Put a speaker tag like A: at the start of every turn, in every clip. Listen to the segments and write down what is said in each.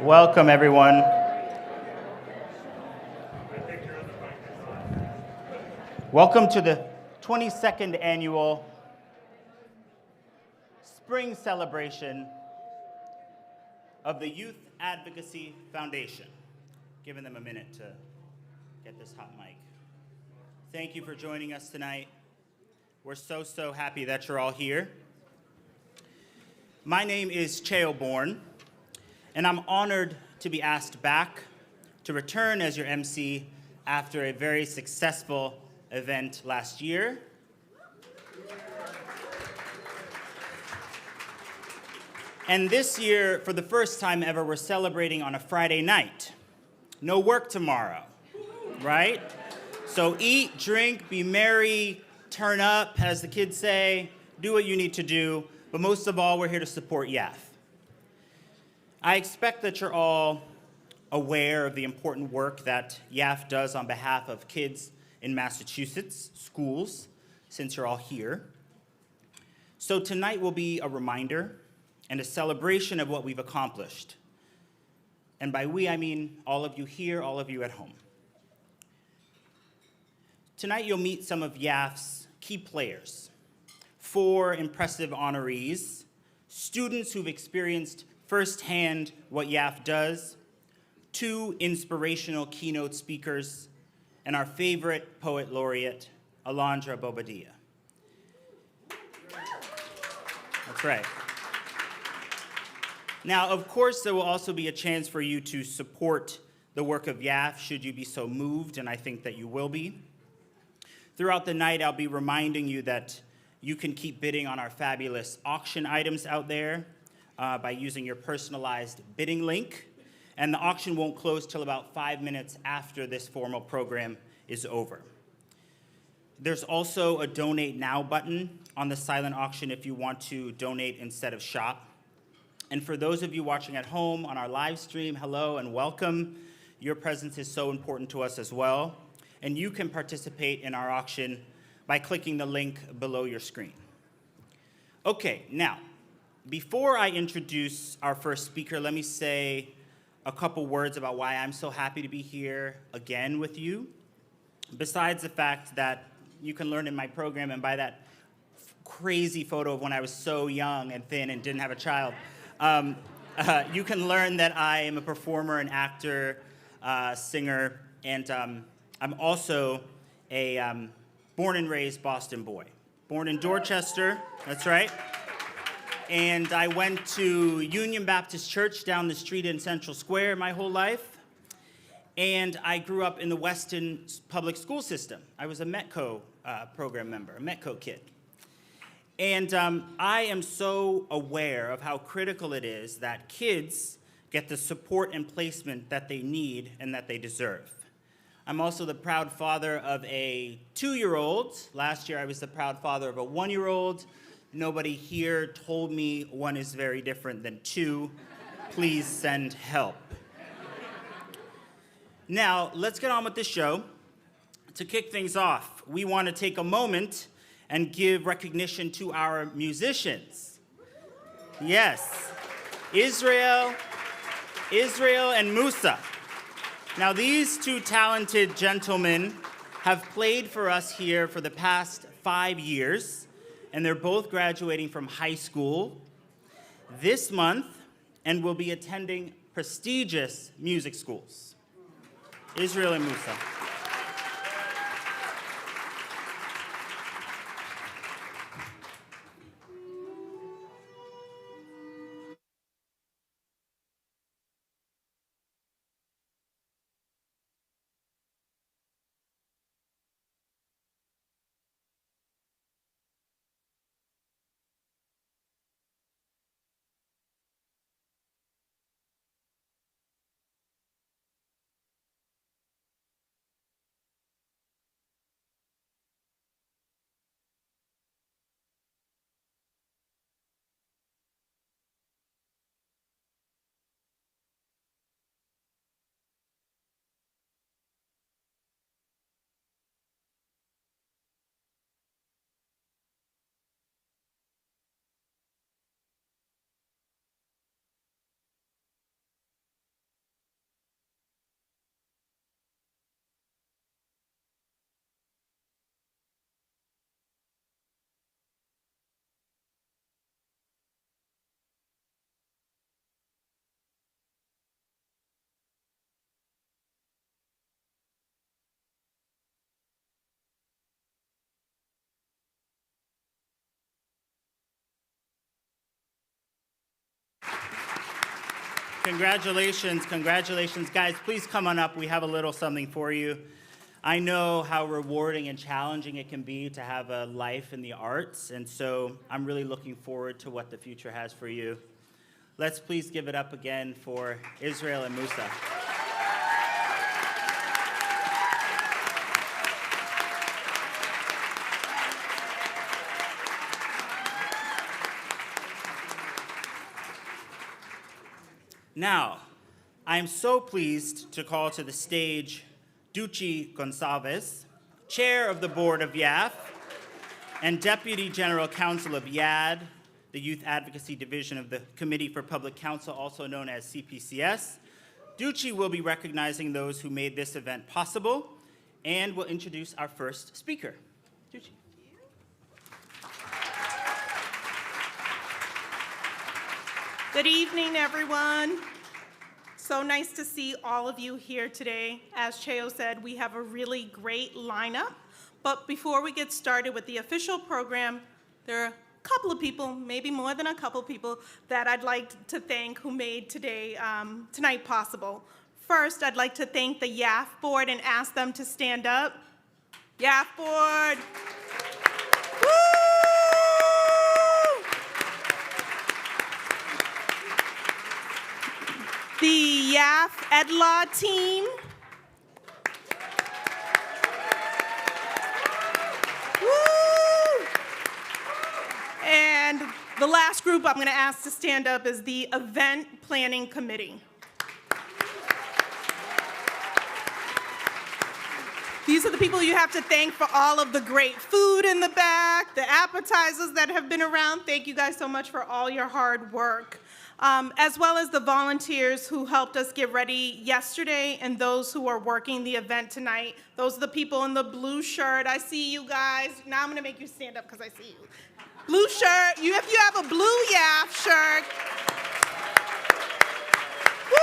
A: Welcome, everyone. Welcome to the 22nd annual spring celebration of the Youth Advocacy Foundation. Giving them a minute to get this hot mic. Thank you for joining us tonight. We're so happy that you're all here. My name is Cheo Bourne, and I'm honored to be asked back to return as your MC after a very successful event last year. And this year, for the first time ever, we're celebrating on a Friday night. No work tomorrow, right? So eat, drink, be merry, turn up, as the kids say, do what you need to do, but most of all, we're here to support YAF. I expect that you're all aware of the important work that YAF does on behalf of kids in Massachusetts schools, since you're all here. So tonight will be a reminder and a celebration of what we've accomplished. And by we, I mean all of you here, all of you at home. Tonight you'll meet some of YAF's key players, 4 impressive honorees, students who've experienced firsthand what YAF does, 2 inspirational keynote speakers, and our favorite poet laureate, Alondra Bobadilla. That's right. Now, of course, there will also be a chance for you to support the work of YAF should you be so moved, and I think that you will be. Throughout the night, I'll be reminding you that you can keep bidding on our fabulous auction items out there by using your personalized bidding link. And the auction won't close till about 5 minutes after this formal program is over. There's also a Donate Now button on the silent auction if you want to donate instead of shop. And for those of you watching at home on our live stream, hello and welcome. Your presence is so important to us as well. And you can participate in our auction by clicking the link below your screen. Okay, now, before I introduce our first speaker, let me say a couple words about why I'm so happy to be here again with you. Besides the fact that you can learn in my program, and by that crazy photo of when I was so young and thin and didn't have a child, you can learn that I am a performer, an actor, singer, and I'm also a born and raised Boston boy. Born in Dorchester, that's right. And I went to Union Baptist Church down the street in Central Square my whole life. And I grew up in the Weston public school system. I was a Metco program member, a Metco kid. And I am so aware of how critical it is that kids get the support and placement that they need and that they deserve. I'm also the proud father of a 2-year-old. Last year I was the proud father of a 1-year-old. Nobody here told me 1 is very different than 2. Please send help. Now, let's get on with the show. To kick things off, we want to take a moment and give recognition to our musicians. Yes, Israel and Musa. Now, these 2 talented gentlemen have played for us here for the past 5 years, and they're both graduating from high school this month and will be attending prestigious music schools. Israel and Musa. Congratulations, congratulations. Guys, please come on up. We have a little something for you. I know how rewarding and challenging it can be to have a life in the arts, and so I'm really looking forward to what the future has for you. Let's please give it up again for Israel and Musa. Now, I am so pleased to call to the stage Ducci Gonçalves, Chair of the Board of YAF and Deputy General Counsel of YAD, the Youth Advocacy Division of the Committee for Public Counsel, also known as CPCS. Ducci will be recognizing those who made this event possible and will introduce our first speaker. Ducci.
B: Good evening, everyone. So nice to see all of you here today. As Cheo said, we have a really great lineup. But before we get started with the official program, there are a couple of people, maybe more than a couple people, that I'd like to thank who made tonight possible. First, I'd like to thank the YAF board and ask them to stand up. YAF board. Woo! The YAF EdLaw team. Woo! And the last group I'm going to ask to stand up is the Event Planning Committee. These are the people you have to thank for all of the great food in the back, the appetizers that have been around. Thank you guys so much for all your hard work. As well as the volunteers who helped us get ready yesterday and those who are working the event tonight. Those are the people in the blue shirt. I see you guys. Now I'm going to make you stand up because I see you. Blue shirt. If you have a blue YAF shirt. Woo!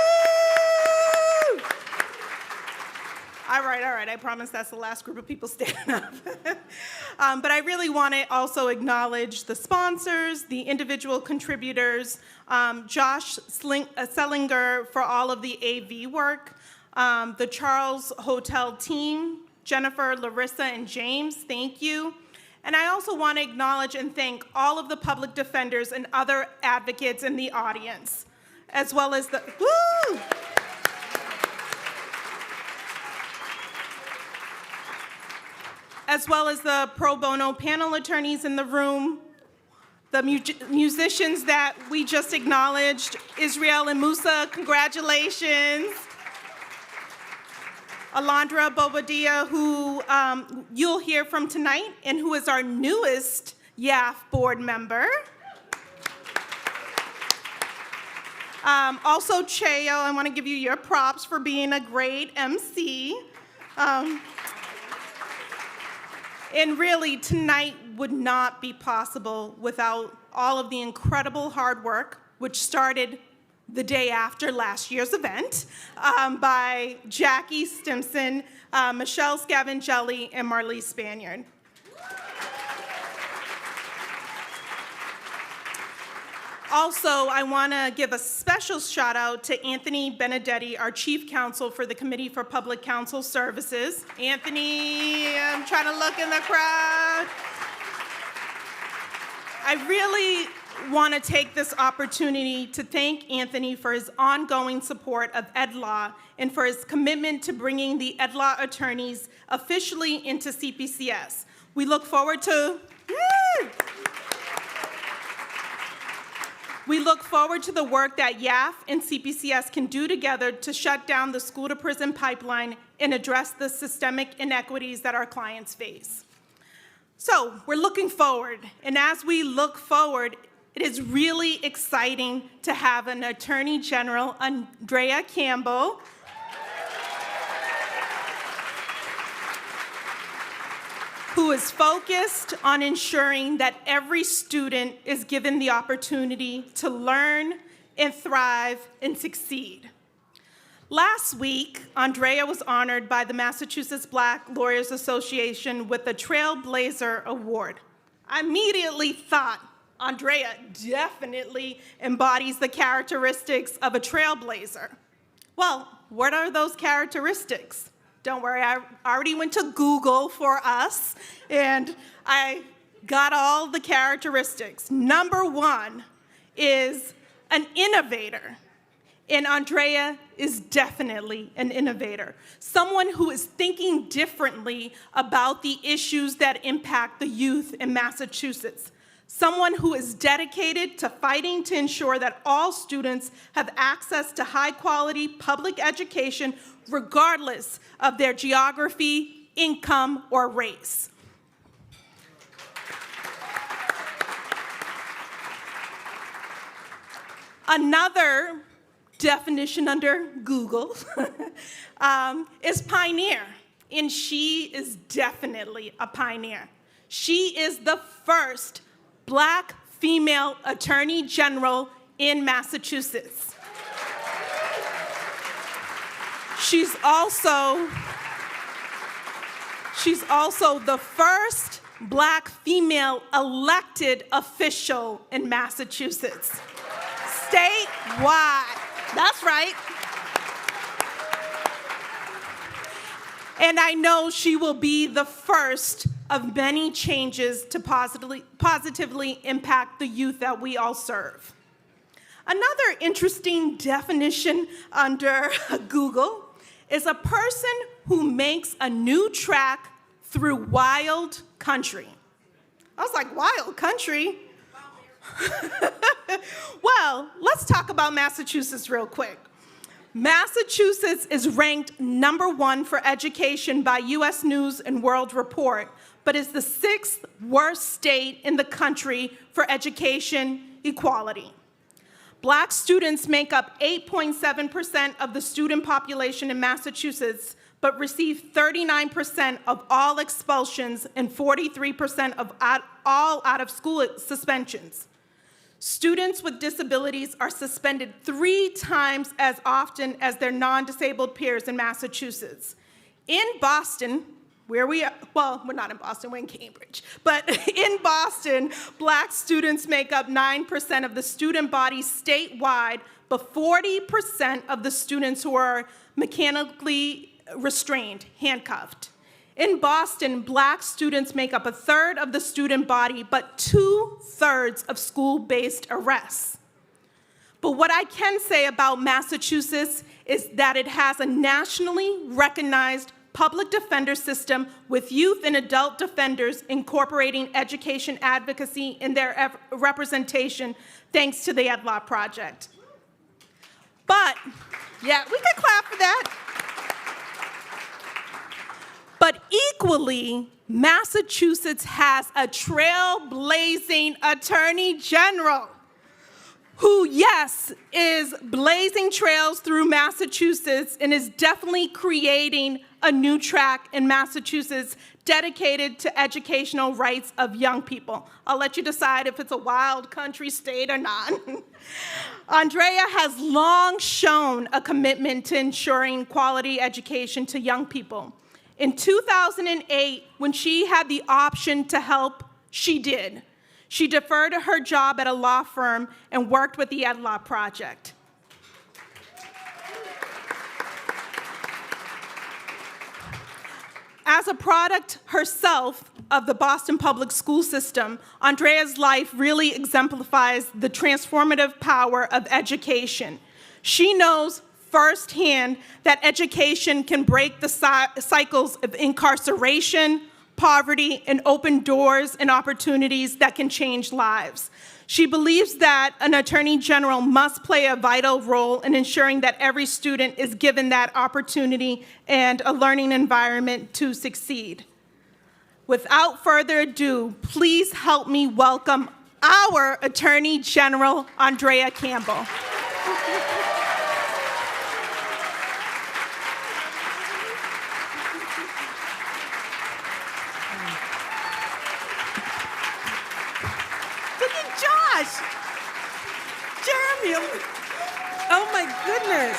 B: All right. I promise that's the last group of people standing up. But I really want to also acknowledge the sponsors, the individual contributors, Josh Sellinger for all of the AV work, the Charles Hotel team, Jennifer, Larissa, and James, thank you. And I also want to acknowledge and thank all of the public defenders and other advocates in the audience, as well as the, woo! As well as the pro bono panel attorneys in the room, the musicians that we just acknowledged, Israel and Musa, congratulations. Alondra Bobadilla, who you'll hear from tonight, and who is our newest YAF board member. Also, Cheo, I want to give you your props for being a great MC. And really, tonight would not be possible without all of the incredible hard work, which started the day after last year's event, by Jackie Stimson, Michelle Scavangelli, and Marlise Spaniard. Also, I want to give a special shout out to Anthony Benedetti, our Chief Counsel for the Committee for Public Counsel Services. Anthony, I'm trying to look in the crowd. I really want to take this opportunity to thank Anthony for his ongoing support of EdLaw and for his commitment to bringing the EdLaw attorneys officially into CPCS. We look forward to, We look forward to the work that YAF and CPCS can do together to shut down the school-to-prison pipeline and address the systemic inequities that our clients face. So we're looking forward, and as we look forward, it is really exciting to have an Attorney General, Andrea Campbell, who is focused on ensuring that every student is given the opportunity to learn and thrive and succeed. Last week, Andrea was honored by the Massachusetts Black Lawyers Association with the Trailblazer Award. I immediately thought, Andrea definitely embodies the characteristics of a trailblazer. Well, what are those characteristics? Don't worry, I already went to Google for us, and I got all the characteristics. Number one is an innovator. And Andrea is definitely an innovator, someone who is thinking differently about the issues that impact the youth in Massachusetts, someone who is dedicated to fighting to ensure that all students have access to high-quality public education regardless of their geography, income, or race. Another definition under Google is pioneer, and she is definitely a pioneer. She is the first Black female Attorney General in Massachusetts. She's also the first Black female elected official in Massachusetts, statewide. That's right. And I know she will be the first of many changes to positively impact the youth that we all serve. Another interesting definition under Google is a person who makes a new track through wild country. I was like, wild country? Well, let's talk about Massachusetts real quick. Massachusetts is ranked #1 for education by US News and World Report, but is the 6th worst state in the country for education equality. Black students make up 8.7% of the student population in Massachusetts, but receive 39% of all expulsions and 43% of all out-of-school suspensions. Students with disabilities are suspended 3 times as often as their non-disabled peers in Massachusetts. In Boston, where we are, well, we're not in Boston, we're in Cambridge, but in Boston, Black students make up 9% of the student body statewide, but 40% of the students who are mechanically restrained, handcuffed. In Boston, Black students make up 1/3 of the student body, but 2/3 of school-based arrests. But what I can say about Massachusetts is that it has a nationally recognized public defender system with youth and adult defenders incorporating education advocacy in their representation, thanks to the Ed Law Project. But, yeah, we could clap for that. But equally, Massachusetts has a trailblazing Attorney General who, yes, is blazing trails through Massachusetts and is definitely creating a new track in Massachusetts dedicated to educational rights of young people. I'll let you decide if it's a wild country state or not. Andrea has long shown a commitment to ensuring quality education to young people. In 2008, when she had the option to help, she did. She deferred her job at a law firm and worked with the Ed Law Project. As a product herself of the Boston public school system, Andrea's life really exemplifies the transformative power of education. She knows firsthand that education can break the cycles of incarceration, poverty, and open doors and opportunities that can change lives. She believes that an attorney general must play a vital role in ensuring that every student is given that opportunity and a learning environment to succeed. Without further ado, please help me welcome our Attorney General, Andrea Campbell.
C: Jeremy, oh my goodness.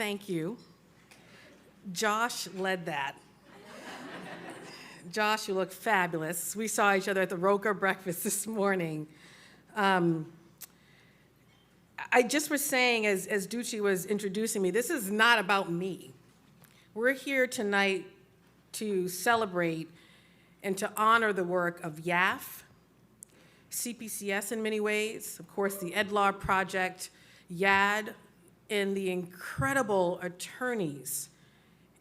C: thank you. Josh led that. Josh, you look fabulous. We saw each other at the Roker breakfast this morning. I just was saying, as Ducci was introducing me, this is not about me. We're here tonight to celebrate and to honor the work of YAF, CPCS in many ways, of course, the EdLaw Project, YAD, and the incredible attorneys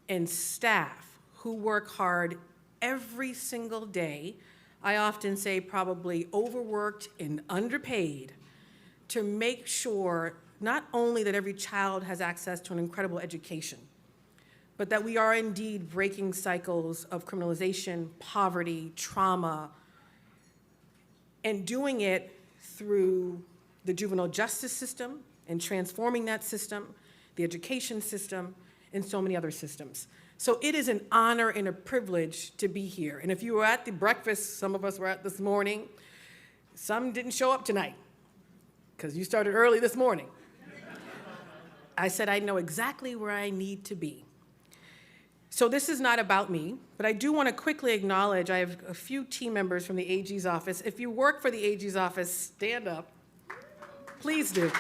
C: and staff who work hard every single day. I often say probably overworked and underpaid to make sure not only that every child has access to an incredible education, but that we are indeed breaking cycles of criminalization, poverty, trauma, and doing it through the juvenile justice system and transforming that system, the education system, and so many other systems. So it is an honor and a privilege to be here. And if you were at the breakfast some of us were at this morning, some didn't show up tonight because you started early this morning. I said I know exactly where I need to be. So this is not about me, but I do want to quickly acknowledge I have a few team members from the AG's office. If you work for the AG's office, stand up. Please do.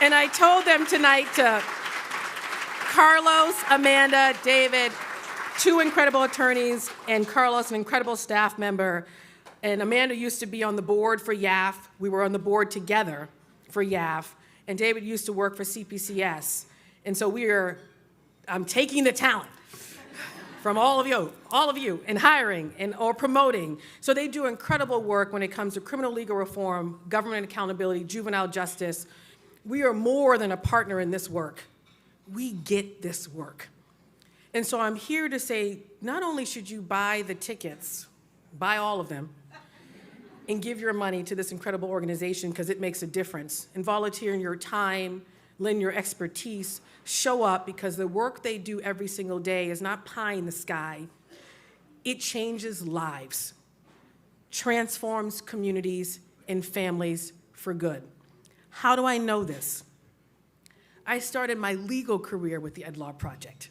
C: And I told them tonight to Carlos, Amanda, David, two incredible attorneys, and Carlos, an incredible staff member. And Amanda used to be on the board for YAF. We were on the board together for YAF. And David used to work for CPCS. And so I'm taking the talent from all of you, in hiring or promoting. So they do incredible work when it comes to criminal legal reform, government accountability, juvenile justice. We are more than a partner in this work. We get this work. And so I'm here to say, not only should you buy the tickets, buy all of them, and give your money to this incredible organization because it makes a difference, and volunteer in your time, lend your expertise, show up because the work they do every single day is not pie in the sky. It changes lives, transforms communities and families for good. How do I know this? I started my legal career with the EdLaw Project.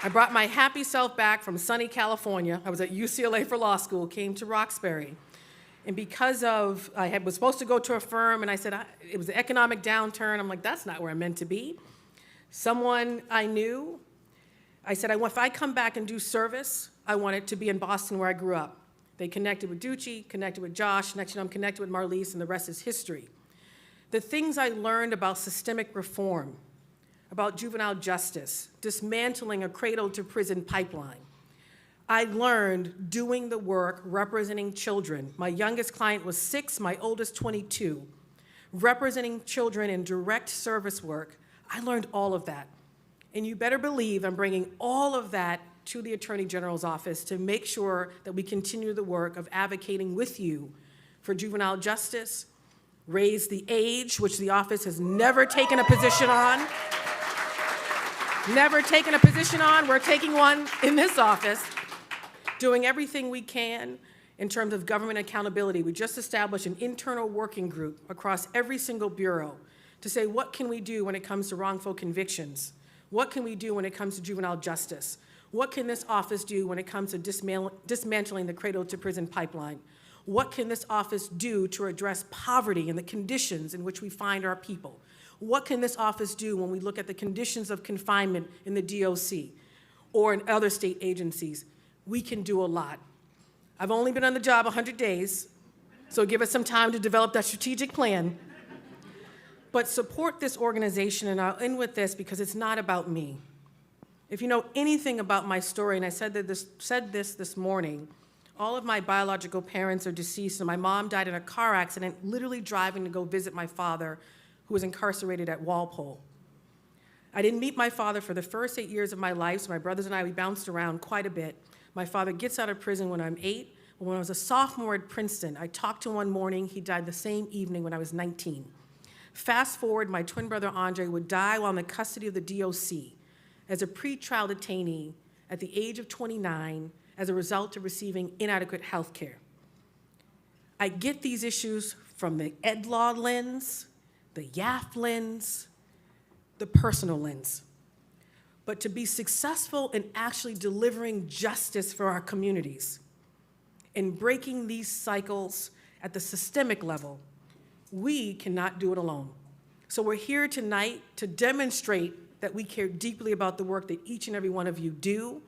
C: I brought my happy self back from sunny California. I was at UCLA for law school, came to Roxbury. And because of, was supposed to go to a firm, and I said, it was an economic downturn. I'm like, that's not where I'm meant to be. Someone I knew, I said, if I come back and do service, I want it to be in Boston where I grew up. They connected with Ducci, connected with Josh, next thing I'm connected with Marlise, and the rest is history. The things I learned about systemic reform, about juvenile justice, dismantling a cradle-to-prison pipeline. I learned doing the work, representing children. My youngest client was 6, my oldest 22. Representing children in direct service work, I learned all of that. And you better believe I'm bringing all of that to the Attorney General's office to make sure that we continue the work of advocating with you for juvenile justice, raise the age, which the office has never taken a position on. Never taken a position on. We're taking one in this office, doing everything we can in terms of government accountability. We just established an internal working group across every single bureau to say, what can we do when it comes to wrongful convictions? What can we do when it comes to juvenile justice? What can this office do when it comes to dismantling the cradle-to-prison pipeline? What can this office do to address poverty and the conditions in which we find our people? What can this office do when we look at the conditions of confinement in the DOC or in other state agencies? We can do a lot. I've only been on the job 100 days, so give us some time to develop that strategic plan. But support this organization, and I'll end with this because it's not about me. If you know anything about my story, and I said this morning, all of my biological parents are deceased, and my mom died in a car accident, literally driving to go visit my father, who was incarcerated at Walpole. I didn't meet my father for the first 8 years of my life, so my brothers and I, we bounced around quite a bit. My father gets out of prison when I'm 8. When I was a sophomore at Princeton, I talked to him one morning. He died the same evening when I was 19. Fast forward, my twin brother Andre would die while in the custody of the DOC as a pretrial detainee at the age of 29 as a result of receiving inadequate health care. I get these issues from the ed law lens, the YAF lens, the personal lens. But to be successful in actually delivering justice for our communities, in breaking these cycles at the systemic level, we cannot do it alone. So we're here tonight to demonstrate that we care deeply about the work that each and every one of you do.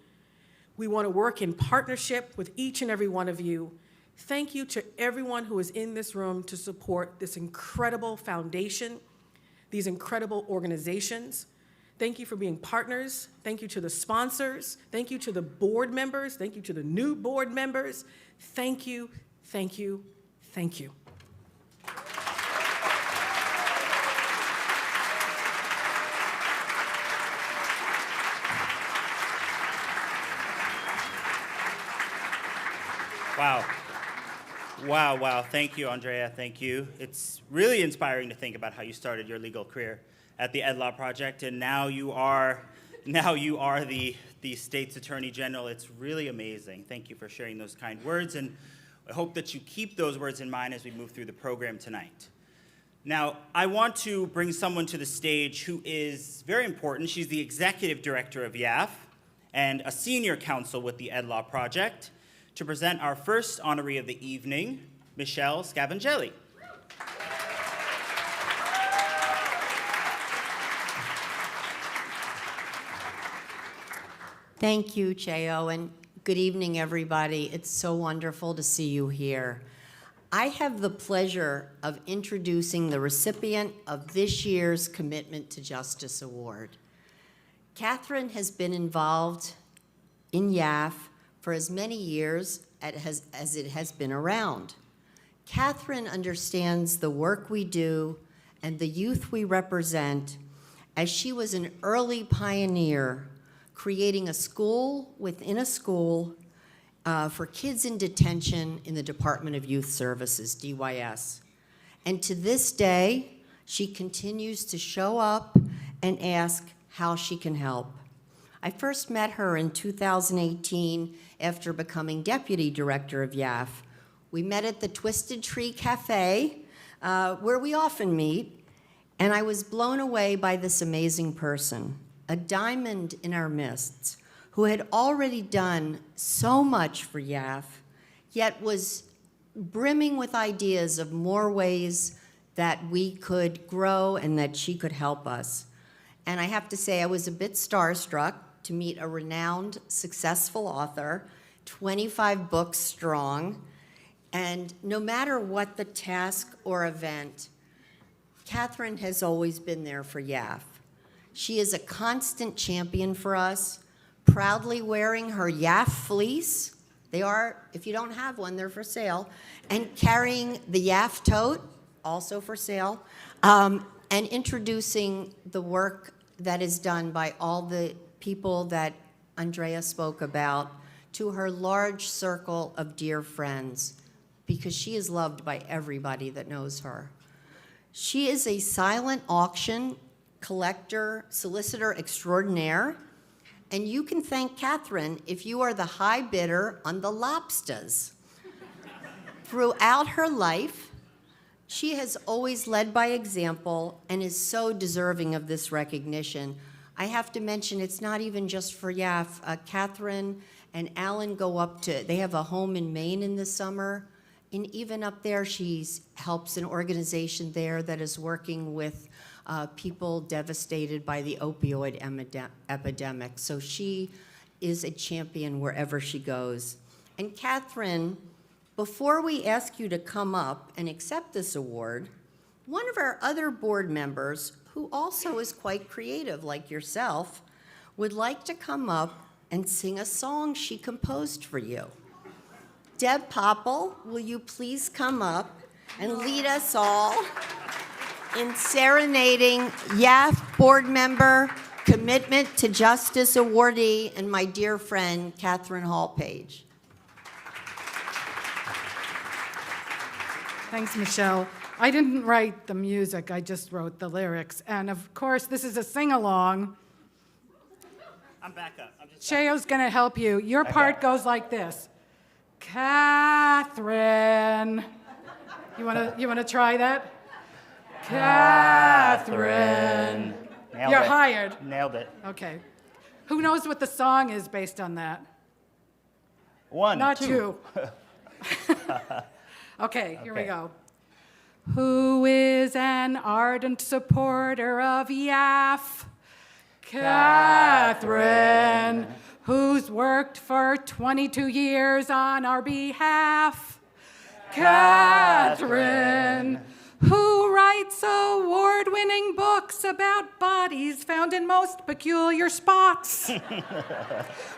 C: We want to work in partnership with each and every one of you. Thank you to everyone who is in this room to support this incredible foundation, these incredible organizations. Thank you for being partners. Thank you to the sponsors. Thank you to the board members. Thank you to the new board members. Thank you, thank you, thank you.
A: Wow. Wow, wow. Thank you, Andrea. Thank you. It's really inspiring to think about how you started your legal career at the Ed Law Project, and now you are the state's Attorney General. It's really amazing. Thank you for sharing those kind words, and I hope that you keep those words in mind as we move through the program tonight. Now, I want to bring someone to the stage who is very important. She's the Executive Director of YAF and a Senior Counsel with the Ed Law Project, to present our first honoree of the evening, Michelle Scavangelli.
D: Thank you, Cheo, and good evening, everybody. It's so wonderful to see you here. I have the pleasure of introducing the recipient of this year's Commitment to Justice Award. Catherine has been involved in YAF for as many years as it has been around. Catherine understands the work we do and the youth we represent, as she was an early pioneer creating a school within a school for kids in detention in the Department of Youth Services, DYS. And to this day, she continues to show up and ask how she can help. I first met her in 2018 after becoming Deputy Director of YAF. We met at the Twisted Tree Cafe, where we often meet, and I was blown away by this amazing person, a diamond in our midst, who had already done so much for YAF, yet was brimming with ideas of more ways that we could grow and that she could help us. And I have to say, I was a bit starstruck to meet a renowned, successful author, 25 books strong, and no matter what the task or event, Catherine has always been there for YAF. She is a constant champion for us, proudly wearing her YAF fleece. They are, if you don't have one, they're for sale, and carrying the YAF tote, also for sale, and introducing the work that is done by all the people that Andrea spoke about to her large circle of dear friends, because she is loved by everybody that knows her. She is a silent auction collector, solicitor extraordinaire, and you can thank Catherine if you are the high bidder on the lobsters. Throughout her life, she has always led by example and is so deserving of this recognition. I have to mention, it's not even just for YAF. Catherine and Alan go up to, they have a home in Maine in the summer, and even up there, she helps an organization there that is working with people devastated by the opioid epidemic. So she is a champion wherever she goes. And Catherine, before we ask you to come up and accept this award, one of our other board members, who also is quite creative like yourself, would like to come up and sing a song she composed for you. Deb Popple, will you please come up and lead us all in serenading YAF board member, Commitment to Justice awardee, and my dear friend, Catherine Hall-Page.
E: Thanks, Michelle. I didn't write the music, I just wrote the lyrics. And of course, this is a sing-along.
A: I'm back up.
E: Cheo's gonna help you. Your part goes like this. Catherine. You wanna try that? Catherine.
A: Nailed
E: You're
A: it.
E: hired.
A: Nailed it.
E: Okay. Who knows what the song is based on that?
A: One,
E: Not
A: two.
E: you. Okay, here we go. Who is an ardent supporter of YAF? Catherine. Who's worked for 22 years on our behalf? Catherine. Who writes award-winning books about bodies found in most peculiar spots?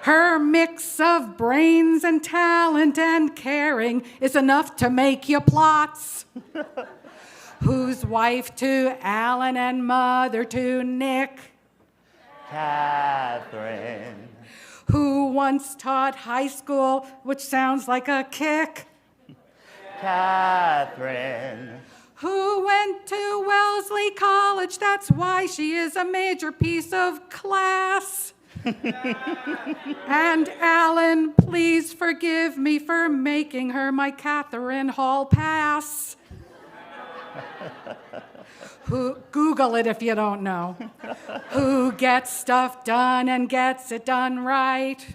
E: Her mix of brains and talent and caring is enough to make you plots. Who's wife to Alan and mother to Nick?
A: Catherine.
E: Who once taught high school, which sounds like a kick?
A: Catherine.
E: Who went to Wellesley College, that's why she is a major piece of class. And Alan, please forgive me for making her my Catherine Hall pass. Who, Google it if you don't know. Who gets stuff done and gets it done right?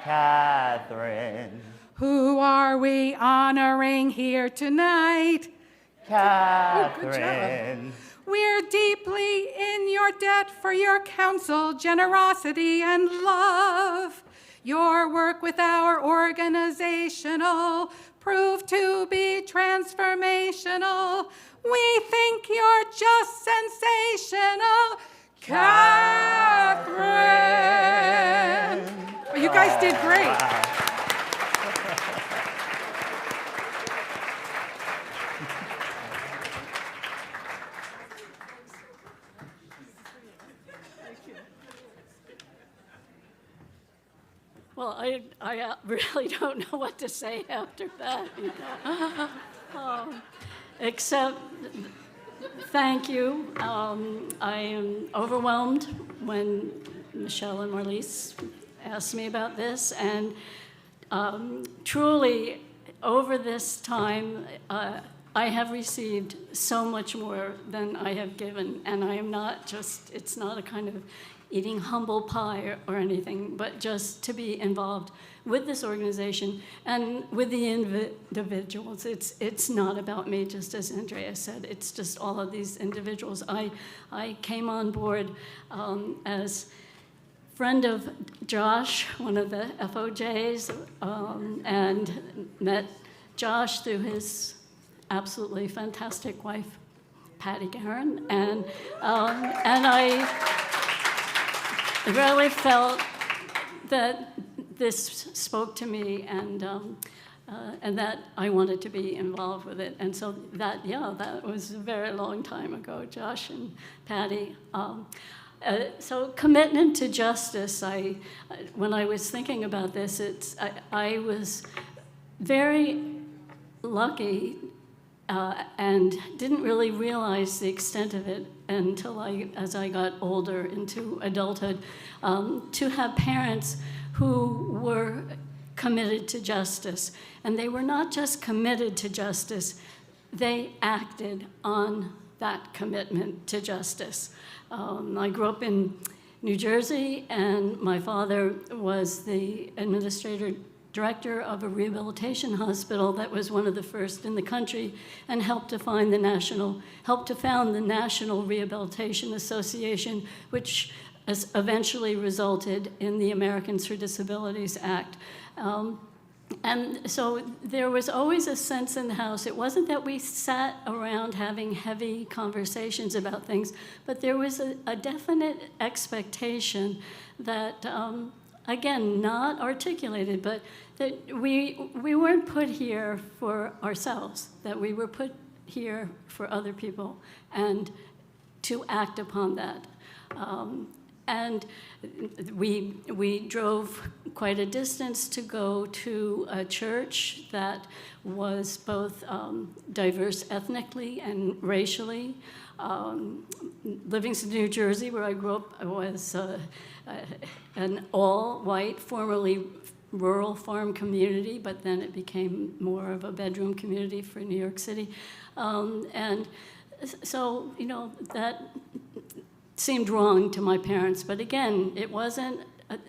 A: Catherine.
E: Who are we honoring here tonight?
A: Catherine.
E: We're deeply in your debt for your counsel, generosity, and love. Your work with our organizational proved to be transformational. We think you're just sensational, Catherine. Well, you guys did great.
F: Well, I really don't know what to say after that, you know. Except thank you. I am overwhelmed when Michelle and Marlise asked me about this, and truly, over this time, I have received so much more than I have given, and I am not just, it's not a kind of eating humble pie or anything, but just to be involved with this organization and with the individuals. It's not about me, just as Andrea said. It's just all of these individuals. I came on board as friend of Josh, one of the FOJs, and met Josh through his absolutely fantastic wife, Patty Guerin, and I really felt that this spoke to me, and that I wanted to be involved with it. And so that was a very long time ago, Josh and Patty. So commitment to justice, when I was thinking about this, I was very lucky and didn't really realize the extent of it until as I got older into adulthood, to have parents who were committed to justice. And they were not just committed to justice, they acted on that commitment to justice. I grew up in New Jersey, and my father was the director of a rehabilitation hospital that was one of the first in the country, and helped to found the National Rehabilitation Association, which eventually resulted in the Americans with Disabilities Act. And so there was always a sense in the house. It wasn't that we sat around having heavy conversations about things, but there was a definite expectation that, again, not articulated, but that we weren't put here for ourselves, that we were put here for other people, and to act upon that. And we drove quite a distance to go to a church that was both diverse ethnically and racially. Livingston, New Jersey, where I grew up, was an all-white, formerly rural farm community, but then it became more of a bedroom community for New York City. And so, you know, that seemed wrong to my parents. But again, it wasn't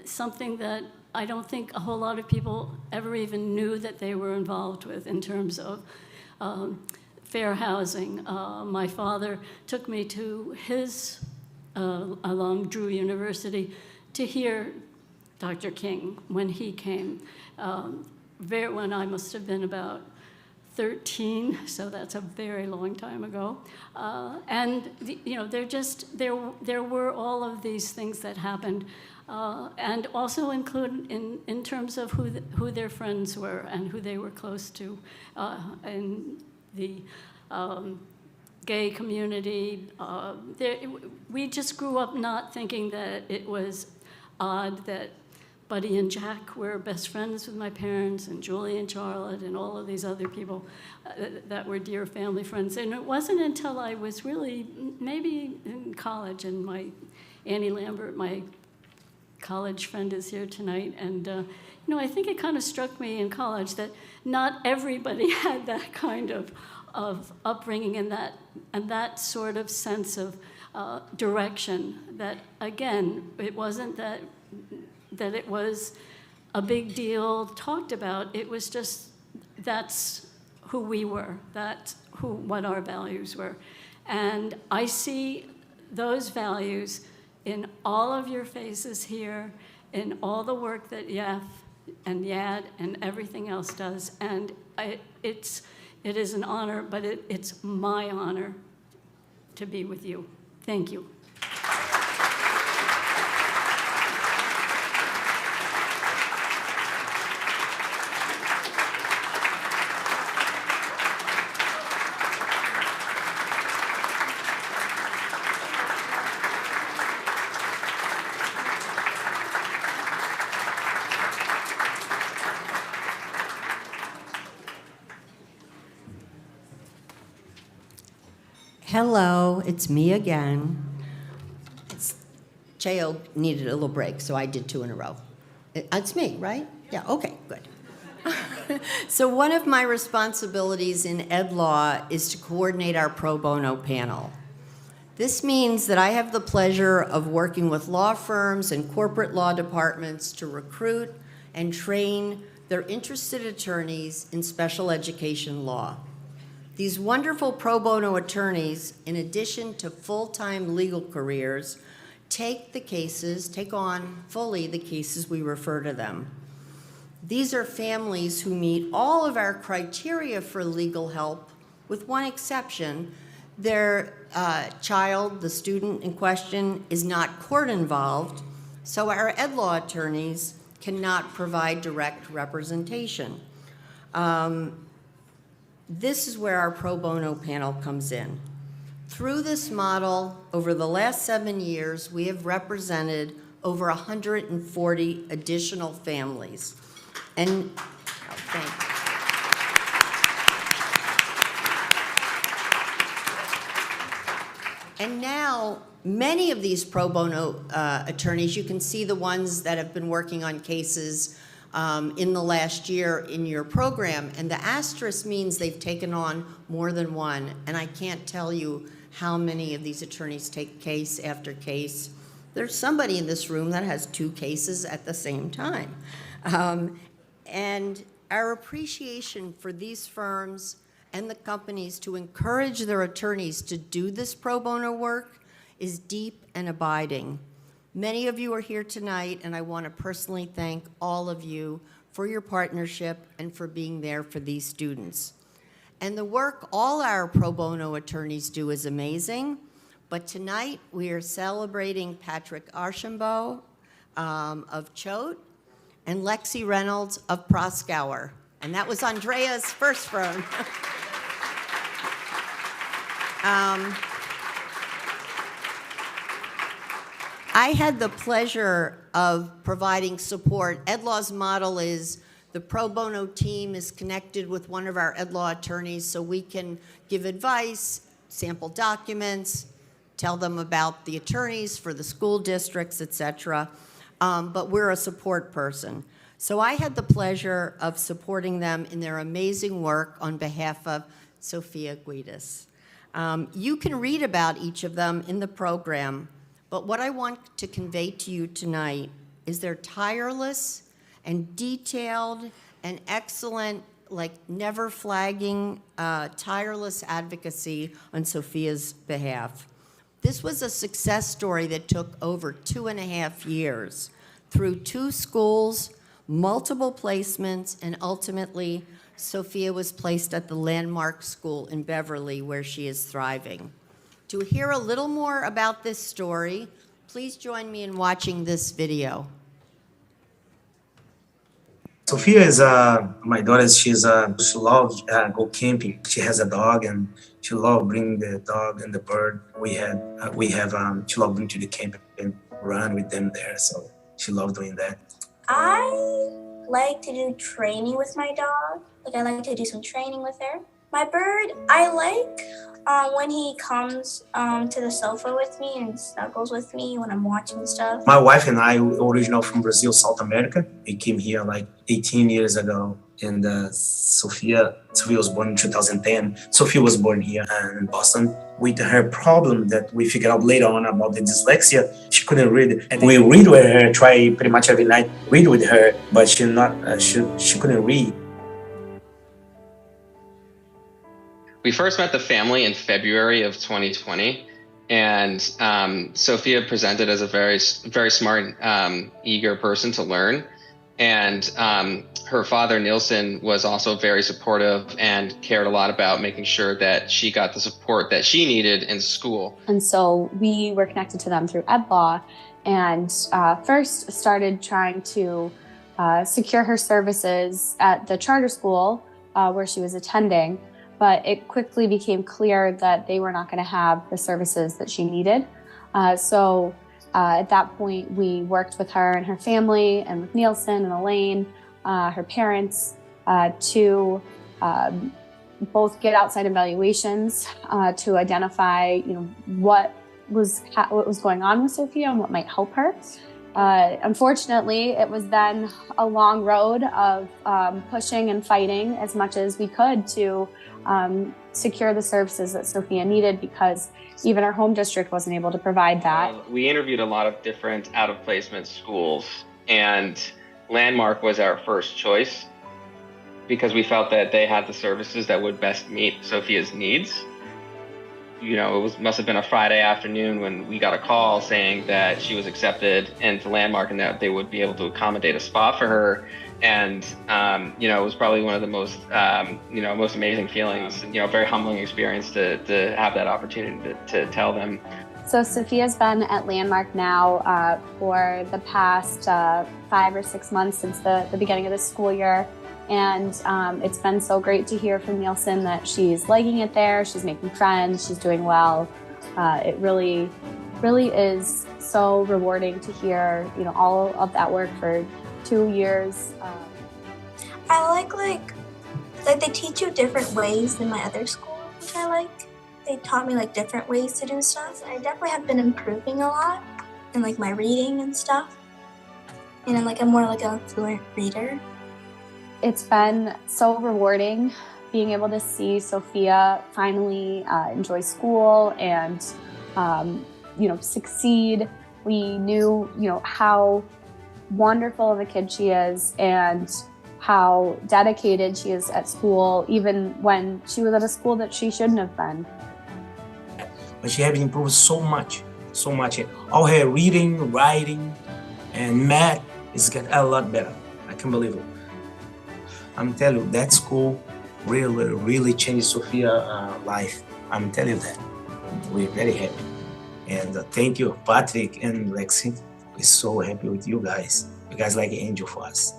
F: something that I don't think a whole lot of people ever even knew that they were involved with in terms of fair housing. My father took me to his alum, Drew University, to hear Dr. King when he came, when I must have been about 13, so that's a very long time ago. And you know, there were all of these things that happened, and also include in terms of who their friends were and who they were close to, in the gay community. We just grew up not thinking that it was odd that Buddy and Jack were best friends with my parents, and Julie and Charlotte, and all of these other people that were dear family friends. And it wasn't until I was really maybe in college, and my Annie Lambert, my college friend, is here tonight, and you know, I think it kind of struck me in college that not everybody had that kind of upbringing and that sort of sense of direction. That again, it wasn't that it was a big deal talked about. It was just, that's who we were, what our values were. And I see those values in all of your faces here, in all the work that YAF and YAD and everything else does. And it is an honor, but it's my honor to be with you. Thank you.
D: Hello, it's me again. Cheo needed a little break, so I did 2 in a row. It's me, right? Yeah, okay, good. So one of my responsibilities in ed law is to coordinate our pro bono panel. This means that I have the pleasure of working with law firms and corporate law departments to recruit and train their interested attorneys in special education law. These wonderful pro bono attorneys, in addition to full-time legal careers, take on fully the cases we refer to them. These are families who meet all of our criteria for legal help, with one exception. Their child, the student in question, is not court involved, so our ed law attorneys cannot provide direct representation. This is where our pro bono panel comes in. Through this model, over the last 7 years, we have represented over 140 additional families. And, thank you. And now, many of these pro bono attorneys, you can see the ones that have been working on cases in the last year in your program, and the asterisk means they've taken on more than one, and I can't tell you how many of these attorneys take case after case. There's somebody in this room that has 2 cases at the same time. And our appreciation for these firms and the companies to encourage their attorneys to do this pro bono work is deep and abiding. Many of you are here tonight, and I want to personally thank all of you for your partnership and for being there for these students. And the work all our pro bono attorneys do is amazing, but tonight we are celebrating Patrick Archambault of Choate and Lexi Reynolds of Proskauer, and that was Andrea's first firm. I had the pleasure of providing support. Ed Law's model is the pro bono team is connected with one of our ed law attorneys so we can give advice, sample documents, tell them about the attorneys for the school districts, et cetera. But we're a support person. So I had the pleasure of supporting them in their amazing work on behalf of Sophia Guidas. You can read about each of them in the program, but what I want to convey to you tonight is their tireless and detailed and excellent, like never flagging, tireless advocacy on Sophia's behalf. This was a success story that took over 2.5 years through 2 schools, multiple placements, and ultimately, Sophia was placed at the Landmark School in Beverly, where she is thriving. To hear a little more about this story, please join me in watching this video.
G: Sophia is my daughter. She loves go camping. She has a dog, and she loves bringing the dog and the bird. She loves going to the camp and run with them there. So she loves doing that.
H: I like to do training with my dog. I like to do some training with her. My bird, I like when he comes to the sofa with me and snuggles with me when I'm watching stuff.
G: My wife and I original from Brazil, South America. We came here like 18 years ago. And Sophia was born in 2010. Sophia was born here in Boston. With her problem that we figured out later on about the dyslexia, she couldn't read. And we read with her, try pretty much every night, read with her, but she couldn't read.
I: We first met the family in February of 2020, and Sophia presented as a very, very smart, eager person to learn. And her father, Nielsen, was also very supportive and cared a lot about making sure that she got the support that she needed in school.
J: And so we were connected to them through EdLaw, and first started trying to secure her services at the charter school where she was attending. But it quickly became clear that they were not going to have the services that she needed. So at that point, we worked with her and her family and with Nielsen and Elaine, her parents, to both get outside evaluations to identify, what was going on with Sophia and what might help her. Unfortunately, it was then a long road of pushing and fighting as much as we could to secure the services that Sophia needed, because even our home district wasn't able to provide that.
I: We interviewed a lot of different out-of-placement schools, and Landmark was our first choice because we felt that they had the services that would best meet Sophia's needs. It must have been a Friday afternoon when we got a call saying that she was accepted into Landmark and that they would be able to accommodate a spot for her. And, it was probably one of the most, most amazing feelings, very humbling experience to have that opportunity to tell them.
J: So Sophia's been at Landmark now for the past 5 or 6 months since the beginning of the school year. And it's been so great to hear from Nielsen that she's liking it there, she's making friends, she's doing well. It really, really is so rewarding to hear, all of that work for 2 years.
H: I like they teach you different ways than my other school, which I like. They taught me different ways to do stuff. I definitely have been improving a lot in my reading and stuff. And I'm more a fluent reader.
J: It's been so rewarding being able to see Sophia finally enjoy school and, succeed. We knew, how wonderful of a kid she is and how dedicated she is at school, even when she was at a school that she shouldn't have been.
G: But she has improved so much. All her reading, writing, and math is getting a lot better. I can't believe it. I'm telling you, that school really, really changed Sophia's life. I'm telling you that. We're very happy. And thank you, Patrick and Lexi. We're so happy with you guys. You guys like an angel for us.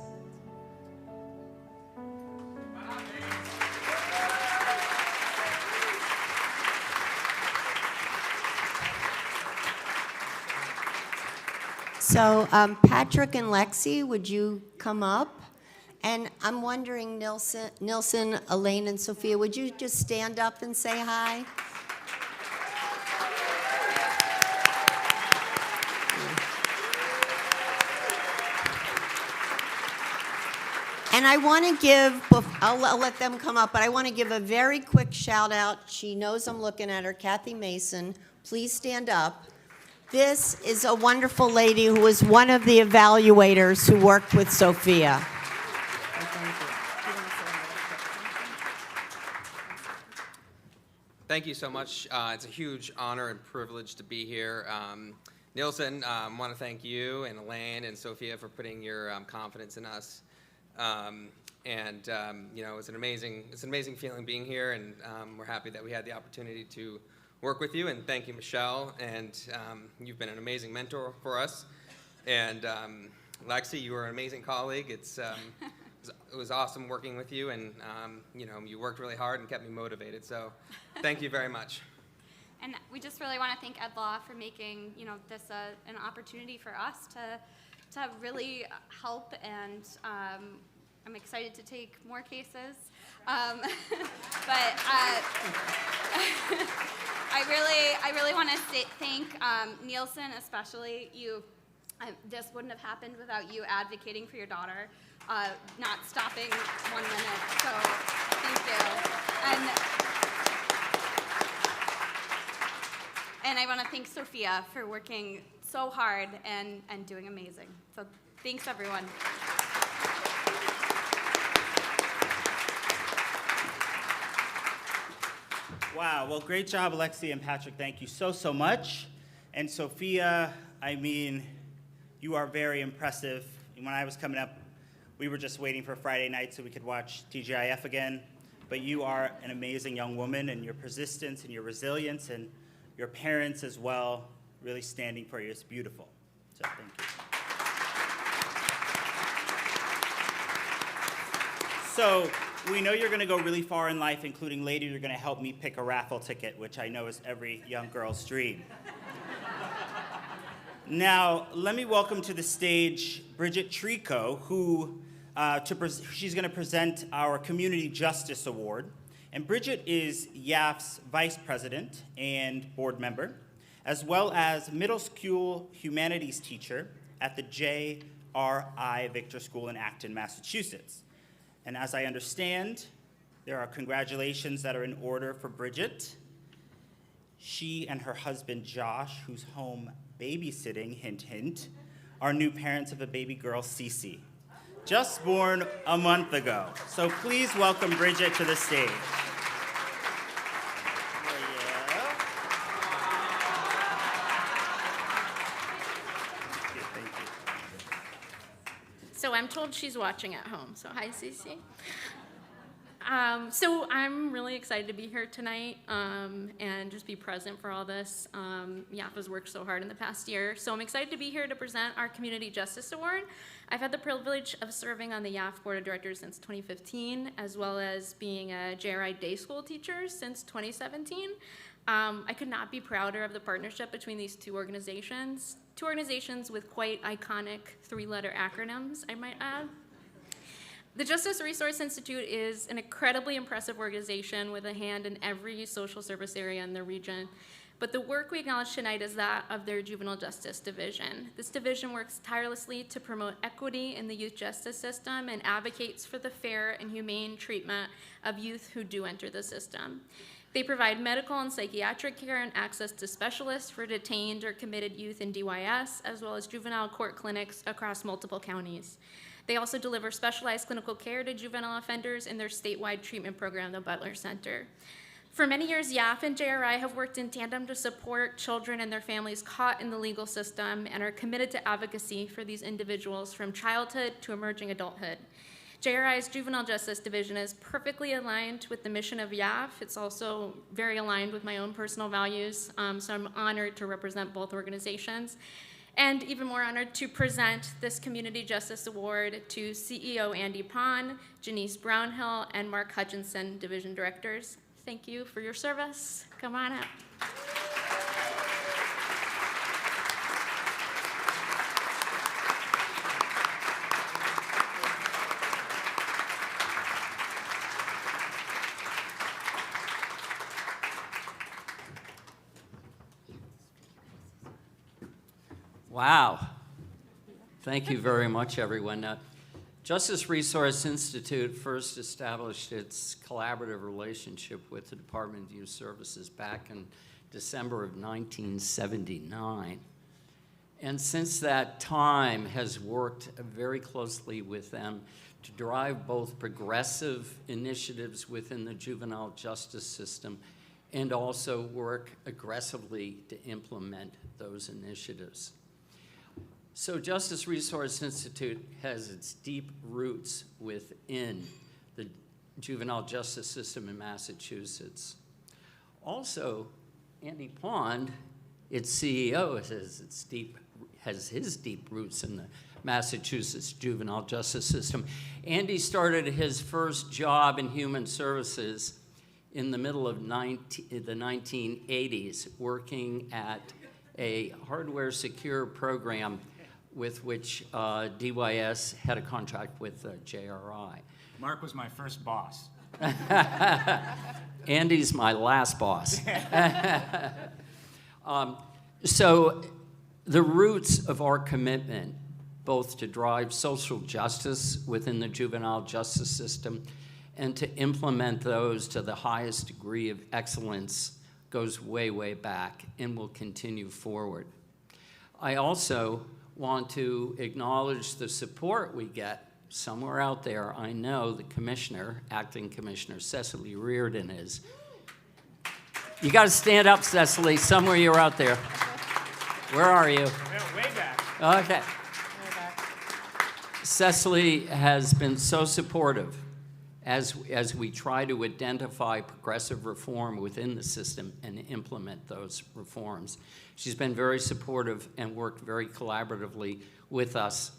D: So Patrick and Lexi, would you come up? And I'm wondering, Nielsen, Elaine, and Sophia, would you just stand up and say hi? And I want to give, I'll let them come up, but I want to give a very quick shout out. She knows I'm looking at her, Kathy Mason. Please stand up. This is a wonderful lady who was one of the evaluators who worked with Sophia.
K: Thank you so much. It's a huge honor and privilege to be here. Nielsen, I want to thank you and Elaine and Sophia for putting your confidence in us. You know, it's an amazing feeling being here, and we're happy that we had the opportunity to work with you. And thank you, Michelle. And you've been an amazing mentor for us. And Lexi, you were an amazing colleague. It was awesome working with you, and you know, you worked really hard and kept me motivated. So, thank you very much.
L: And we just really want to thank Ed Law for making, you know, this an opportunity for us to really help, and I'm excited to take more cases. I really want to thank Nielsen especially. This wouldn't have happened without you advocating for your daughter, not stopping 1 minute. So thank you. And I want to thank Sophia for working so hard and doing amazing. So thanks, everyone.
A: Wow, well, great job, Alexi and Patrick. Thank you so much. And Sophia, I mean, you are very impressive. When I was coming up, we were just waiting for Friday night so we could watch TGIF again. But you are an amazing young woman, and your persistence and your resilience and your parents as well, really standing for you. It's beautiful. So thank you. So we know you're going to go really far in life, including later you're going to help me pick a raffle ticket, which I know is every young girl's dream. Now, let me welcome to the stage Bridget Trico, who she's going to present our Community Justice Award. And Bridget is YAF's vice president and board member, as well as middle school humanities teacher at the J.R.I. Victor School in Acton, Massachusetts. And as I understand, there are congratulations that are in order for Bridget. She and her husband, Josh, who's home babysitting, hint, hint, are new parents of a baby girl, Cece, just born a month ago. So please welcome Bridget to the stage.
M: So I'm told she's watching at home. So hi, Cece. So I'm really excited to be here tonight and just be present for all this. YAF has worked so hard in the past year. So I'm excited to be here to present our Community Justice Award. I've had the privilege of serving on the YAF Board of Directors since 2015, as well as being a JRI day school teacher since 2017. I could not be prouder of the partnership between these two organizations with quite iconic three-letter acronyms, I might add. The Justice Resource Institute is an incredibly impressive organization with a hand in every social service area in the region. But the work we acknowledge tonight is that of their Juvenile Justice Division. This division works tirelessly to promote equity in the youth justice system and advocates for the fair and humane treatment of youth who do enter the system. They provide medical and psychiatric care and access to specialists for detained or committed youth in DYS, as well as juvenile court clinics across multiple counties. They also deliver specialized clinical care to juvenile offenders in their statewide treatment program, the Butler Center. For many years, YAF and JRI have worked in tandem to support children and their families caught in the legal system and are committed to advocacy for these individuals from childhood to emerging adulthood. JRI's Juvenile Justice Division is perfectly aligned with the mission of YAF. It's also very aligned with my own personal values, so I'm honored to represent both organizations. And even more honored to present this Community Justice Award to CEO Andy Pon, Janice Brownhill, and Mark Hutchinson, Division Directors. Thank you for your service. Come on up.
N: Wow. Thank you very much, everyone. Justice Resource Institute first established its collaborative relationship with the Department of Youth Services back in December of 1979. And since that time has worked very closely with them to drive both progressive initiatives within the juvenile justice system and also work aggressively to implement those initiatives. So Justice Resource Institute has its deep roots within the juvenile justice system in Massachusetts. Also, Andy Pond, its CEO, has his deep roots in the Massachusetts juvenile justice system. Andy started his first job in human services in the middle of the 1980s, working at a hardware secure program with which DYS had a contract with JRI.
O: Mark was my first boss.
N: Andy's my last boss. So the roots of our commitment, both to drive social justice within the juvenile justice system and to implement those to the highest degree of excellence, goes way, way back and will continue forward. I also want to acknowledge the support we get somewhere out there. I know the commissioner, acting commissioner Cecily Reardon is. You got to stand up, Cecily, somewhere you're out there. Where are you?
O: Way back.
N: Okay. Cecily has been so supportive as we try to identify progressive reform within the system and implement those reforms. She's been very supportive and worked very collaboratively with us.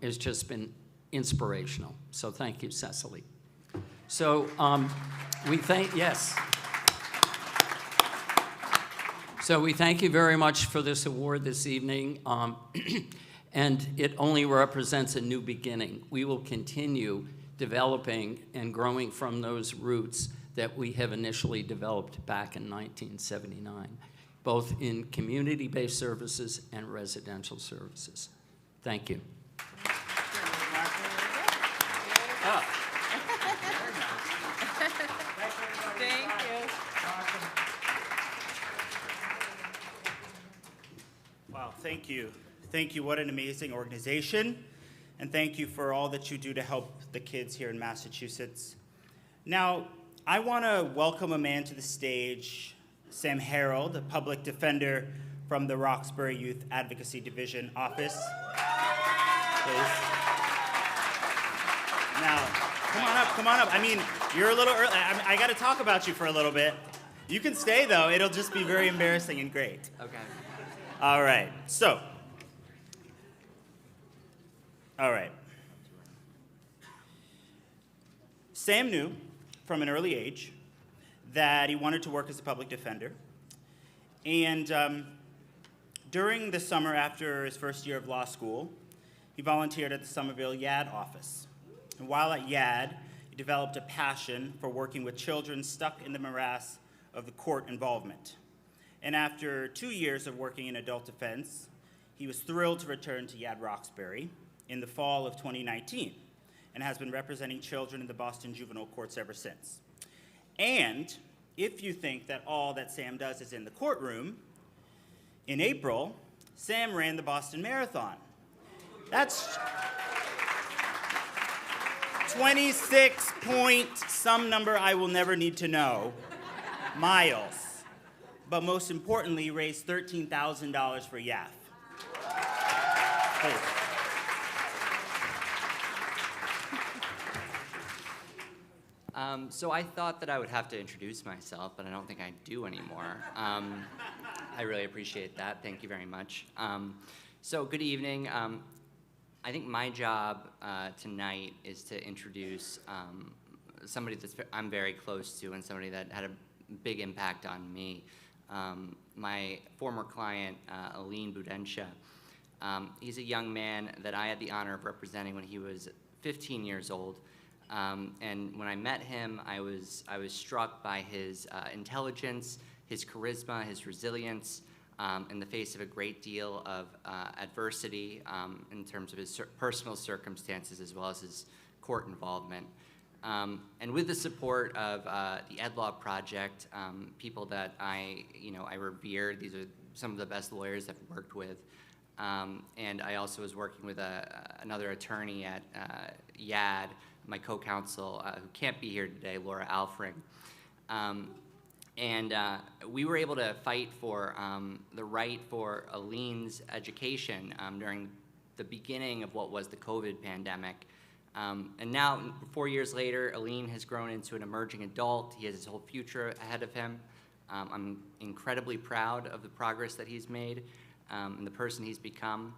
N: It's just been inspirational. So thank you, Cecily. So we thank you very much for this award this evening. And it only represents a new beginning. We will continue developing and growing from those roots that we have initially developed back in 1979, both in community-based services and residential services. Thank you.
B: Thank you.
A: Wow, thank you. Thank you. What an amazing organization. And thank you for all that you do to help the kids here in Massachusetts. Now, I want to welcome a man to the stage, Sam Harold, a public defender from the Roxbury Youth Advocacy Division office. Please. Now, come on up. I mean, you're a little early. I got to talk about you for a little bit. You can stay, though. It'll just be very embarrassing and great.
P: Okay.
A: All right. All right. Sam knew from an early age that he wanted to work as a public defender. And during the summer after his first year of law school, he volunteered at the Somerville YAD office. And while at YAD, he developed a passion for working with children stuck in the morass of the court involvement. And after 2 years of working in adult defense, he was thrilled to return to YAD Roxbury in the fall of 2019 and has been representing children in the Boston juvenile courts ever since. And if you think that all that Sam does is in the courtroom, in April, Sam ran the Boston Marathon. That's 26 point some number I will never need to know miles. But most importantly, raised $13,000 for YAF. Please.
P: So I thought that I would have to introduce myself, but I don't think I do anymore. I really appreciate that. Thank you very much. So good evening. I think my job tonight is to introduce somebody that I'm very close to and somebody that had a big impact on me. My former client, Aline Budensha, he's a young man that I had the honor of representing when he was 15 years old. And when I met him, I was struck by his intelligence, his charisma, his resilience, in the face of a great deal of adversity in terms of his personal circumstances as well as his court involvement. And with the support of the Ed Law Project, people that I revere, these are some of the best lawyers I've worked with. And I also was working with another attorney at YAD, my co-counsel, who can't be here today, Laura Alfring. And we were able to fight for the right for Aleen's education during the beginning of what was the COVID pandemic. And now, 4 years later, Aleen has grown into an emerging adult. He has his whole future ahead of him. I'm incredibly proud of the progress that he's made and the person he's become.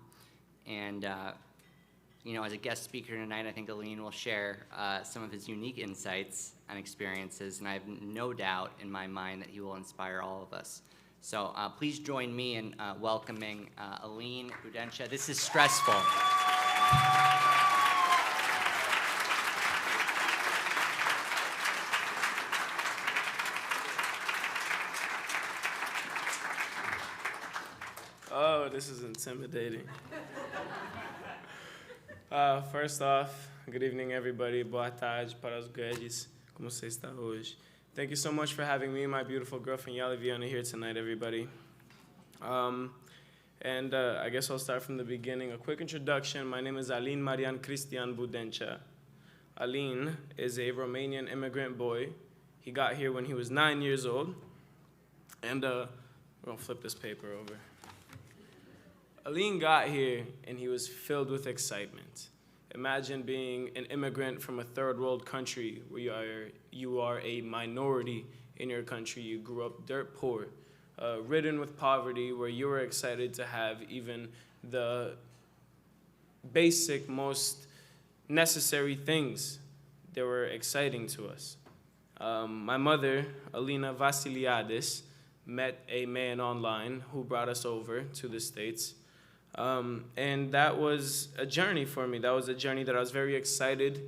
P: And as a guest speaker tonight, I think Aleen will share some of his unique insights and experiences, and I have no doubt in my mind that he will inspire all of us. So please join me in welcoming Aleen Budencha. This is stressful.
Q: Oh, this is intimidating. First off, good evening, everybody. Boa tarde para os Guedes. Como você está hoje? Thank you so much for having me and my beautiful girlfriend, Yali Viana, here tonight, everybody. I guess I'll start from the beginning. A quick introduction. My name is Aleen Marian Cristian Budencha. Aleen is a Romanian immigrant boy. He got here when he was 9 years old. And we're going to flip this paper over. Aleen got here, and he was filled with excitement. Imagine being an immigrant from a third world country where you are a minority in your country. You grew up dirt poor, ridden with poverty, where you were excited to have even the basic, most necessary things that were exciting to us. My mother, Alina Vasiliadis, met a man online who brought us over to the States. And that was a journey for me. That was a journey that I was very excited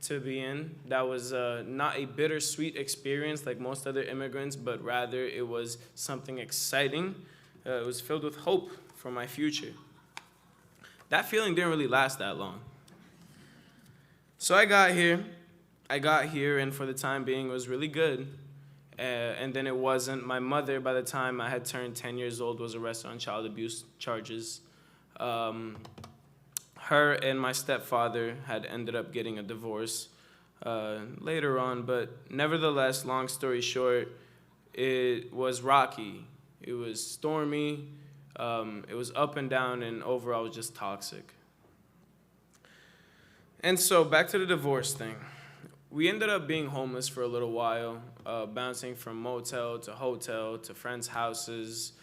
Q: to be in. That was not a bittersweet experience like most other immigrants, but rather it was something exciting. It was filled with hope for my future. That feeling didn't really last that long. So I got here, and for the time being, it was really good. And then it wasn't. My mother, by the time I had turned 10 years old, was arrested on child abuse charges. Her and my stepfather had ended up getting a divorce later on, but nevertheless, long story short, it was rocky. It was stormy. It was up and down, and overall, it was just toxic. And so back to the divorce thing. We ended up being homeless for a little while, bouncing from motel to hotel to friends' houses.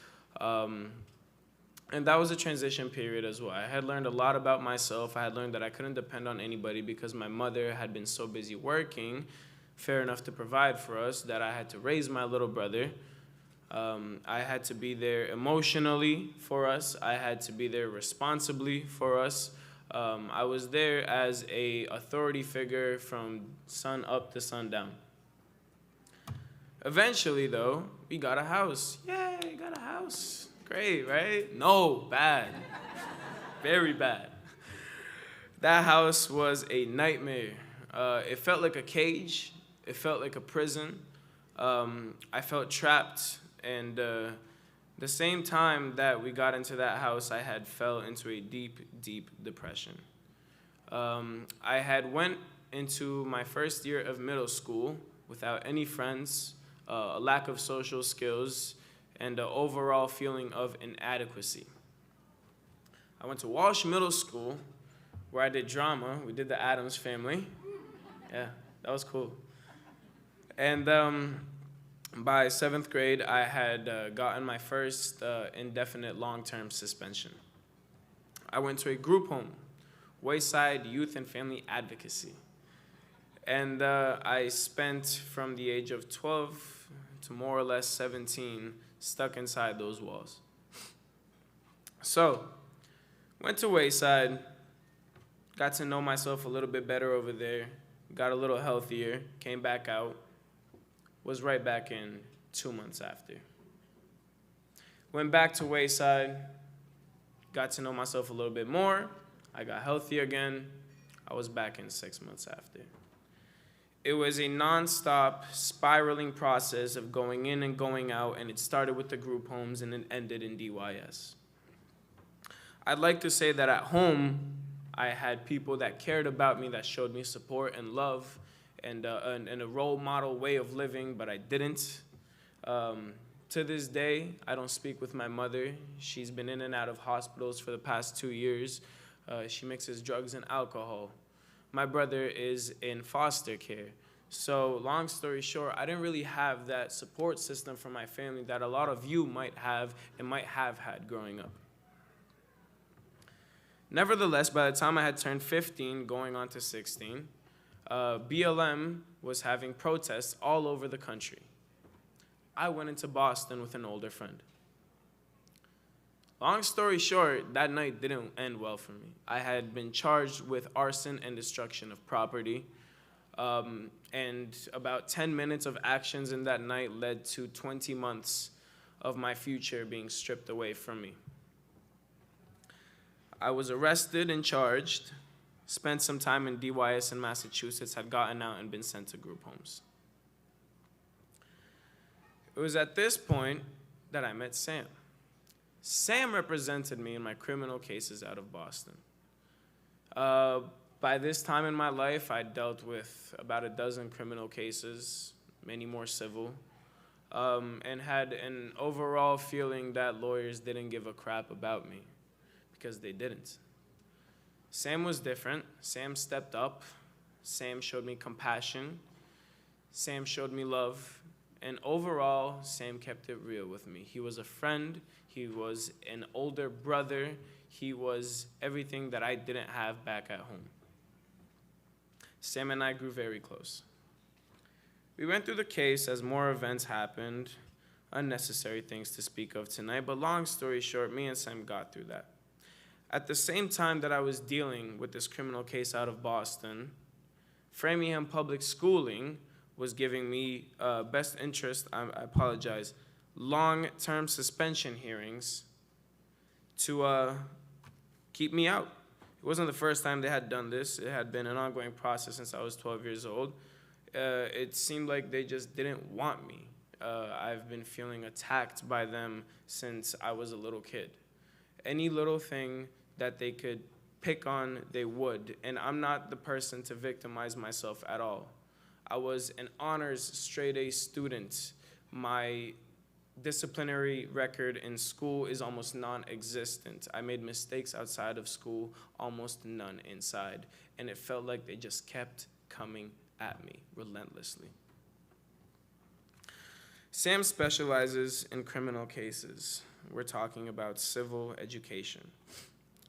Q: And that was a transition period as well. I had learned a lot about myself. I had learned that I couldn't depend on anybody because my mother had been so busy working, fair enough to provide for us, that I had to raise my little brother. I had to be there emotionally for us. I had to be there responsibly for us. I was there as an authority figure from sun up to sundown. Eventually, though, we got a house. Yay, got a house. Great, right? No, bad. Very bad. That house was a nightmare. It felt like a cage. It felt like a prison. I felt trapped, and the same time that we got into that house, I had fell into a deep, deep depression. I had went into my first year of middle school without any friends, a lack of social skills, and an overall feeling of inadequacy. I went to Walsh Middle School, where I did drama. We did the Addams Family. Yeah, that was cool. And by 7th grade, I had gotten my first indefinite long-term suspension. I went to a group home, Wayside Youth and Family Advocacy. And I spent from the age of 12 to more or less 17 stuck inside those walls. So, went to Wayside, got to know myself a little bit better over there, got a little healthier, came back out, was right back in 2 months after. Went back to Wayside, got to know myself a little bit more. I got healthy again. I was back in 6 months after. It was a nonstop spiraling process of going in and going out, and it started with the group homes and it ended in DYS. I'd like to say that at home, I had people that cared about me, that showed me support and love and a role model way of living, but I didn't. To this day, I don't speak with my mother. She's been in and out of hospitals for the past 2 years. She mixes drugs and alcohol. My brother is in foster care. So long story short, I didn't really have that support system from my family that a lot of you might have and might have had growing up. Nevertheless, by the time I had turned 15, going on to 16, BLM was having protests all over the country. I went into Boston with an older friend. Long story short, that night didn't end well for me. I had been charged with arson and destruction of property, and about 10 minutes of actions in that night led to 20 months of my future being stripped away from me. I was arrested and charged, spent some time in DYS in Massachusetts, had gotten out and been sent to group homes. It was at this point that I met Sam. Sam represented me in my criminal cases out of Boston. By this time in my life, I dealt with about a dozen criminal cases, many more civil, and had an overall feeling that lawyers didn't give a crap about me, because they didn't. Sam was different. Sam stepped up. Sam showed me compassion. Sam showed me love. And overall, Sam kept it real with me. He was a friend. He was an older brother. He was everything that I didn't have back at home. Sam and I grew very close. We went through the case as more events happened, unnecessary things to speak of tonight, but long story short, me and Sam got through that. At the same time that I was dealing with this criminal case out of Boston, Framingham Public Schooling was giving me long-term suspension hearings to keep me out. It wasn't the first time they had done this. It had been an ongoing process since I was 12 years old. It seemed like they just didn't want me. I've been feeling attacked by them since I was a little kid. Any little thing that they could pick on, they would. And I'm not the person to victimize myself at all. I was an honors straight-A student. My disciplinary record in school is almost non-existent. I made mistakes outside of school, almost none inside. And it felt like they just kept coming at me relentlessly. Sam specializes in criminal cases. We're talking about civil education.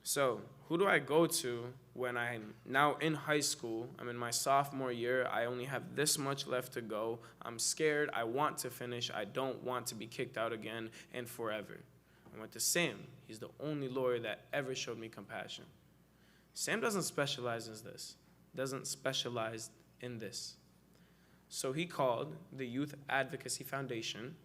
Q: So, who do I go to when I'm now in high school? I'm in my sophomore year. I only have this much left to go. I'm scared. I want to finish. I don't want to be kicked out again and forever. I went to Sam. He's the only lawyer that ever showed me compassion. Sam doesn't specialize in this. Doesn't specialize in this. So he called the Youth Advocacy Foundation,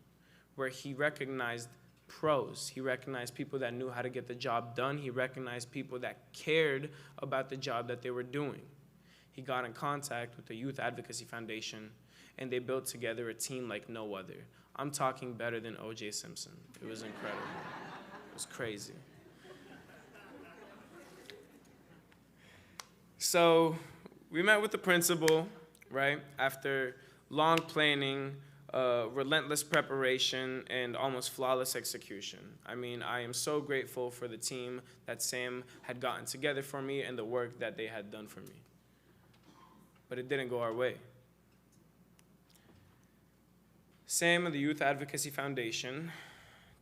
Q: where he recognized pros. He recognized people that knew how to get the job done. He recognized people that cared about the job that they were doing. He got in contact with the Youth Advocacy Foundation, and they built together a team like no other. I'm talking better than O.J. Simpson. It was incredible. It was crazy. So we met with the principal, right, after long planning, relentless preparation, and almost flawless execution. I mean, I am so grateful for the team that Sam had gotten together for me and the work that they had done for me. But it didn't go our way. Sam and the Youth Advocacy Foundation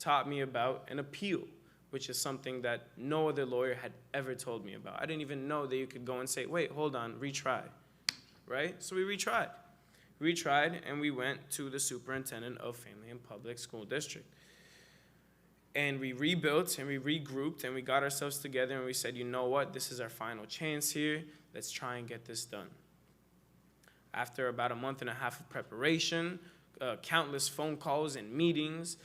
Q: taught me about an appeal, which is something that no other lawyer had ever told me about. I didn't even know that you could go and say, wait, hold on, retry, right? So we retried. And we went to the superintendent of Framingham Public School District. And we rebuilt and we regrouped and we got ourselves together and we said, you know what, this is our final chance here. Let's try and get this done. After about a month and a half of preparation, countless phone calls and meetings,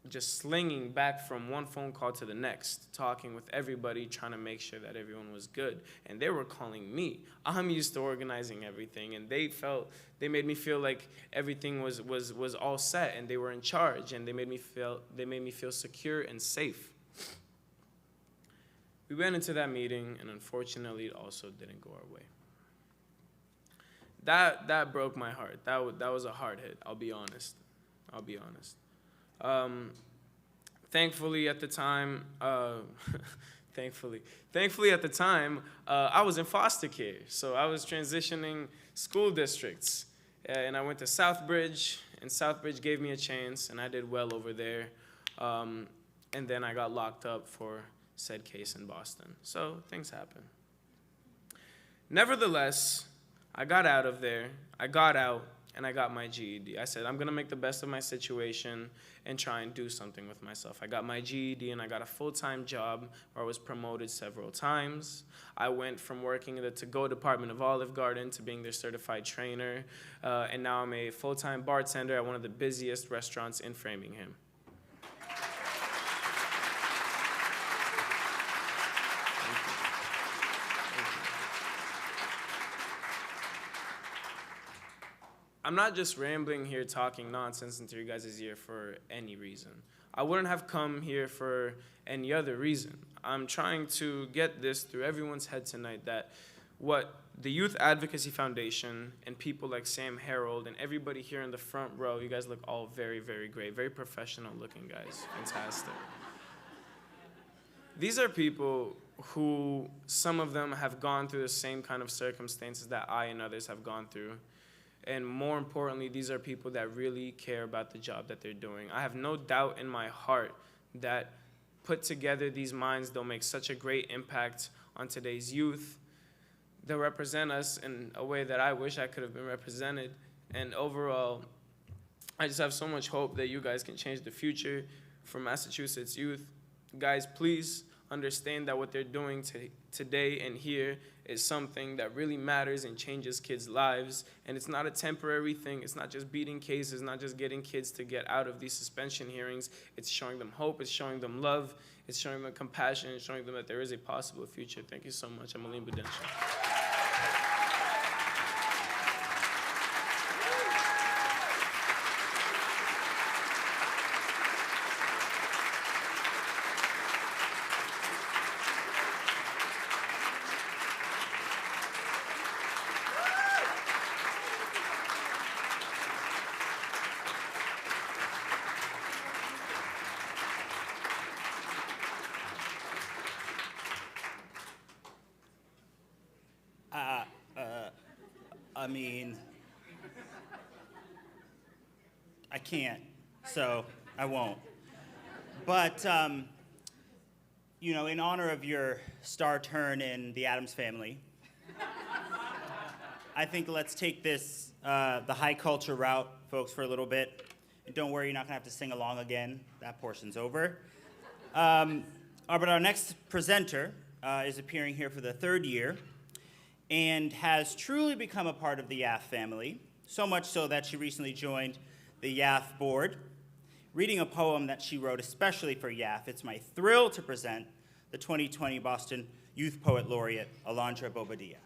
Q: just slinging back from one phone call to the next, talking with everybody, trying to make sure that everyone was good. And they were calling me. I'm used to organizing everything, and they made me feel like everything was all set, and they were in charge, and they made me feel secure and safe. We went into that meeting, and unfortunately, it also didn't go our way. That broke my heart. That was a hard hit. I'll be honest. Thankfully at the time, I was in foster care. So I was transitioning school districts, and I went to Southbridge, and Southbridge gave me a chance, and I did well over there. And then I got locked up for said case in Boston. So things happen. Nevertheless, I got out of there. I got out, and I got my GED. I said, I'm going to make the best of my situation and try and do something with myself. I got my GED, and I got a full-time job where I was promoted several times. I went from working in the to-go department of Olive Garden to being their certified trainer, and now I'm a full-time bartender at one of the busiest restaurants in Framingham. I'm not just rambling here talking nonsense into your guys' ear for any reason. I wouldn't have come here for any other reason. I'm trying to get this through everyone's head tonight that what the Youth Advocacy Foundation and people like Sam Harold and everybody here in the front row, you guys look all very, very great, very professional looking guys, fantastic. These are people who, some of them have gone through the same kind of circumstances that I and others have gone through. And more importantly, these are people that really care about the job that they're doing. I have no doubt in my heart that put together these minds, they'll make such a great impact on today's youth. They'll represent us in a way that I wish I could have been represented. And overall, I just have so much hope that you guys can change the future for Massachusetts youth. Guys, please understand that what they're doing today and here is something that really matters and changes kids' lives. And it's not a temporary thing. It's not just beating cases, not just getting kids to get out of these suspension hearings. It's showing them hope. It's showing them love. It's showing them compassion. It's showing them that there is a possible future. Thank you so much. I'm Aline Budenshaw.
A: I mean, I can't, so I won't. But, you know, in honor of your star turn in the Addams Family, I think let's take this, the high culture route, folks, for a little bit. And don't worry, you're not gonna have to sing along again. That portion's over. But our next presenter is appearing here for the third year and has truly become a part of the YAF family, so much so that she recently joined the YAF board, reading a poem that she wrote especially for YAF. It's my thrill to present the 2020 Boston Youth Poet Laureate, Alondra Bobadilla.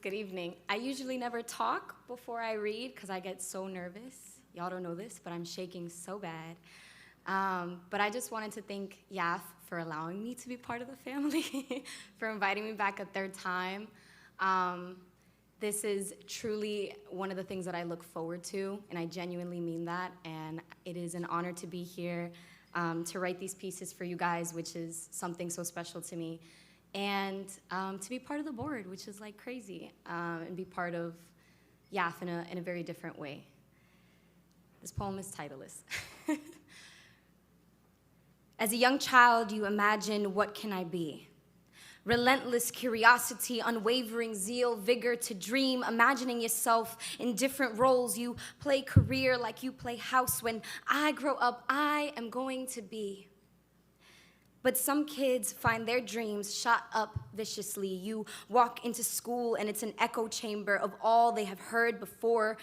R: Good evening. I usually never talk before I read because I get so nervous. Y'all don't know this, but I'm shaking so bad. But I just wanted to thank YAF for allowing me to be part of the family, for inviting me back a third time. This is truly one of the things that I look forward to, and I genuinely mean that. And it is an honor to be here to write these pieces for you guys, which is something so special to me. And to be part of the board, which is like crazy, and be part of YAF in a very different way. This poem is titleless. As a young child, you imagine, what can I be? Relentless curiosity, unwavering zeal, vigor to dream, imagining yourself in different roles. You play career like you play house. When I grow up, I am going to be But some kids find their dreams shot up viciously. You walk into school and it's an echo chamber of all they have heard before.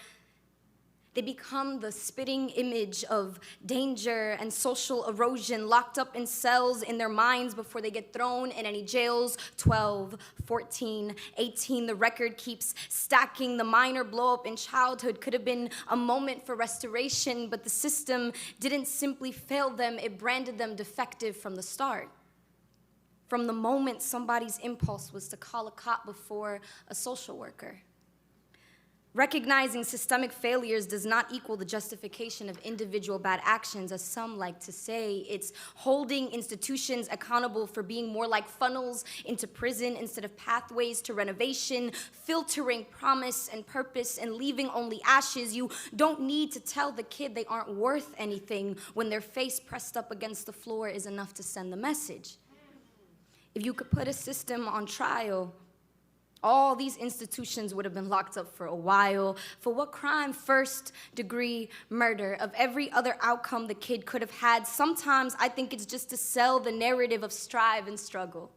R: They become the spitting image of danger and social erosion, locked up in cells in their minds before they get thrown in any jails. 12, 14, 18, the record keeps stacking. The minor blow up in childhood could have been a moment for restoration, but the system didn't simply fail them, it branded them defective from the start. From the moment somebody's impulse was to call a cop before a social worker. Recognizing systemic failures does not equal the justification of individual bad actions, as some like to say. It's holding institutions accountable for being more like funnels into prison instead of pathways to renovation, filtering promise and purpose and leaving only ashes. You don't need to tell the kid they aren't worth anything when their face pressed up against the floor is enough to send the message. If you could put a system on trial, all these institutions would have been locked up for a while. For what crime? First-degree murder. Of every other outcome the kid could have had, sometimes I think it's just to sell the narrative of strive and struggle.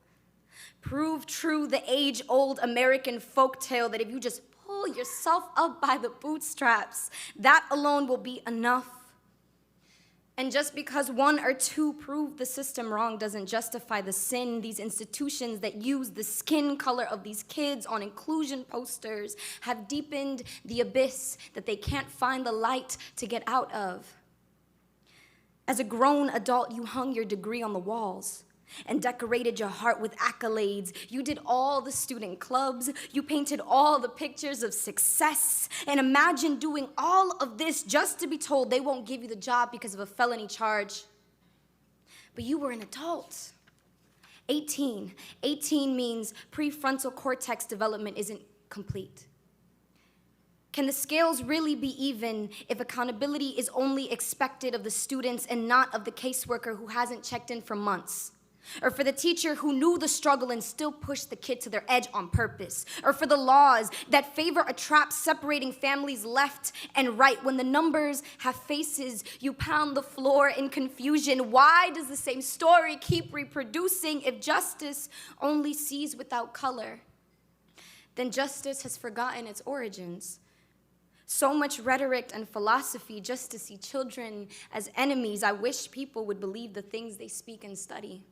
R: Prove true the age-old American folktale that if you just pull yourself up by the bootstraps, that alone will be enough. And just because one or two prove the system wrong doesn't justify the sin. These institutions that use the skin color of these kids on inclusion posters have deepened the abyss that they can't find the light to get out of. As a grown adult, you hung your degree on the walls and decorated your heart with accolades. You did all the student clubs. You painted all the pictures of success. And imagine doing all of this just to be told they won't give you the job because of a felony charge. But you were an adult. 18. 18 means prefrontal cortex development isn't complete. Can the scales really be even if accountability is only expected of the students and not of the caseworker who hasn't checked in for months? Or for the teacher who knew the struggle and still pushed the kid to their edge on purpose? Or for the laws that favor a trap separating families left and right? When the numbers have faces, you pound the floor in confusion. Why does the same story keep reproducing if justice only sees without color? Then justice has forgotten its origins. So much rhetoric and philosophy just to see children as enemies. I wish people would believe the things they speak and study.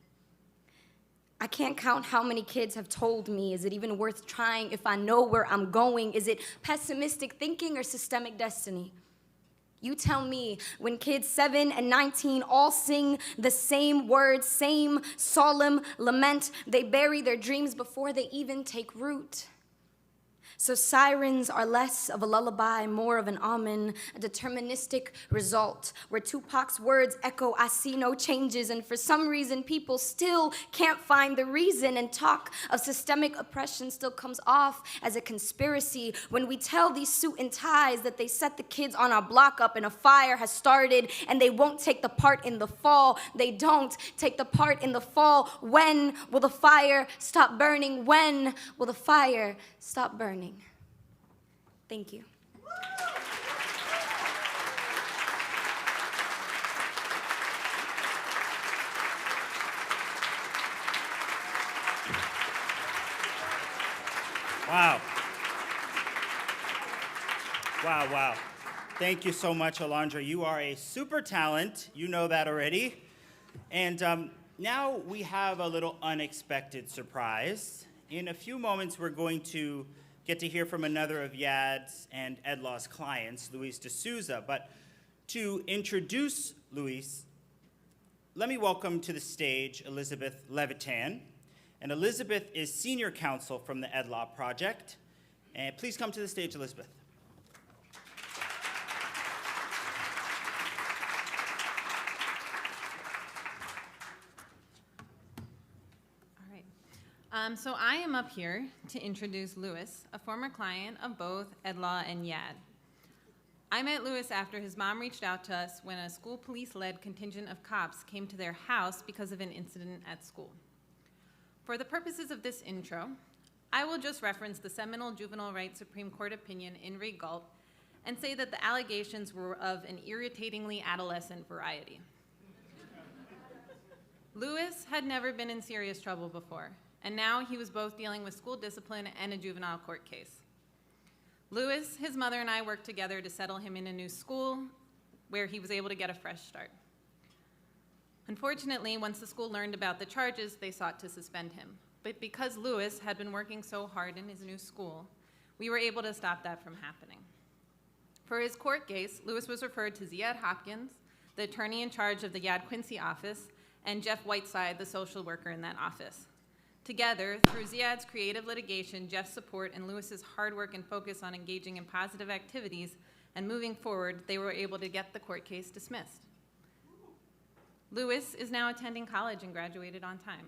R: I can't count how many kids have told me, is it even worth trying if I know where I'm going? Is it pessimistic thinking or systemic destiny? You tell me, when kids 7 and 19 all sing the same words, same solemn lament, they bury their dreams before they even take root. So sirens are less of a lullaby, more of an omen, a deterministic result, where Tupac's words echo, I see no changes, and for some reason people still can't find the reason, and talk of systemic oppression still comes off as a conspiracy when we tell these suit and ties that they set the kids on our block up and a fire has started and they won't take the part in the fall. They don't take the part in the fall. When will the fire stop burning? When will the fire stop burning? Thank you.
A: Wow. Wow, wow. Thank you so much, Alondra. You are a super talent. You know that already. And now we have a little unexpected surprise. In a few moments, we're going to get to hear from another of Yad's and Edlaw's clients, Luis D'Souza. But to introduce Luis, let me welcome to the stage Elizabeth Levitan. And Elizabeth is senior counsel from the Edlaw Project. And please come to the stage, Elizabeth.
S: So I am up here to introduce Louis, a former client of both Edlaw and Yad. I met Louis after his mom reached out to us when a school police-led contingent of cops came to their house because of an incident at school. For the purposes of this intro, I will just reference the seminal Juvenile Rights Supreme Court opinion in re Gulp and say that the allegations were of an irritatingly adolescent variety. Lewis had never been in serious trouble before, and now he was both dealing with school discipline and a juvenile court case. Lewis, his mother, and I worked together to settle him in a new school where he was able to get a fresh start. Unfortunately, once the school learned about the charges, they sought to suspend him. But because Lewis had been working so hard in his new school, we were able to stop that from happening. For his court case, Lewis was referred to Ziad Hopkins, the attorney in charge of the Yad Quincy office, and Jeff Whiteside, the social worker in that office. Together, through Ziad's creative litigation, Jeff's support, and Lewis's hard work and focus on engaging in positive activities and moving forward, they were able to get the court case dismissed. Lewis is now attending college and graduated on time.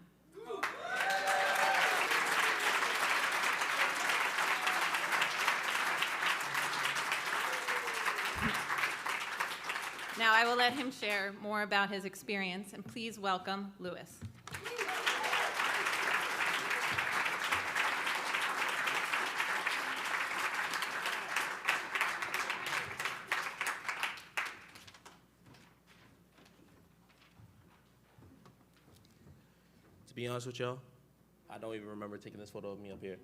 S: Now I will let him share more about his experience, and please welcome Lewis.
T: To be honest with y'all, I don't even remember taking this photo of me up here.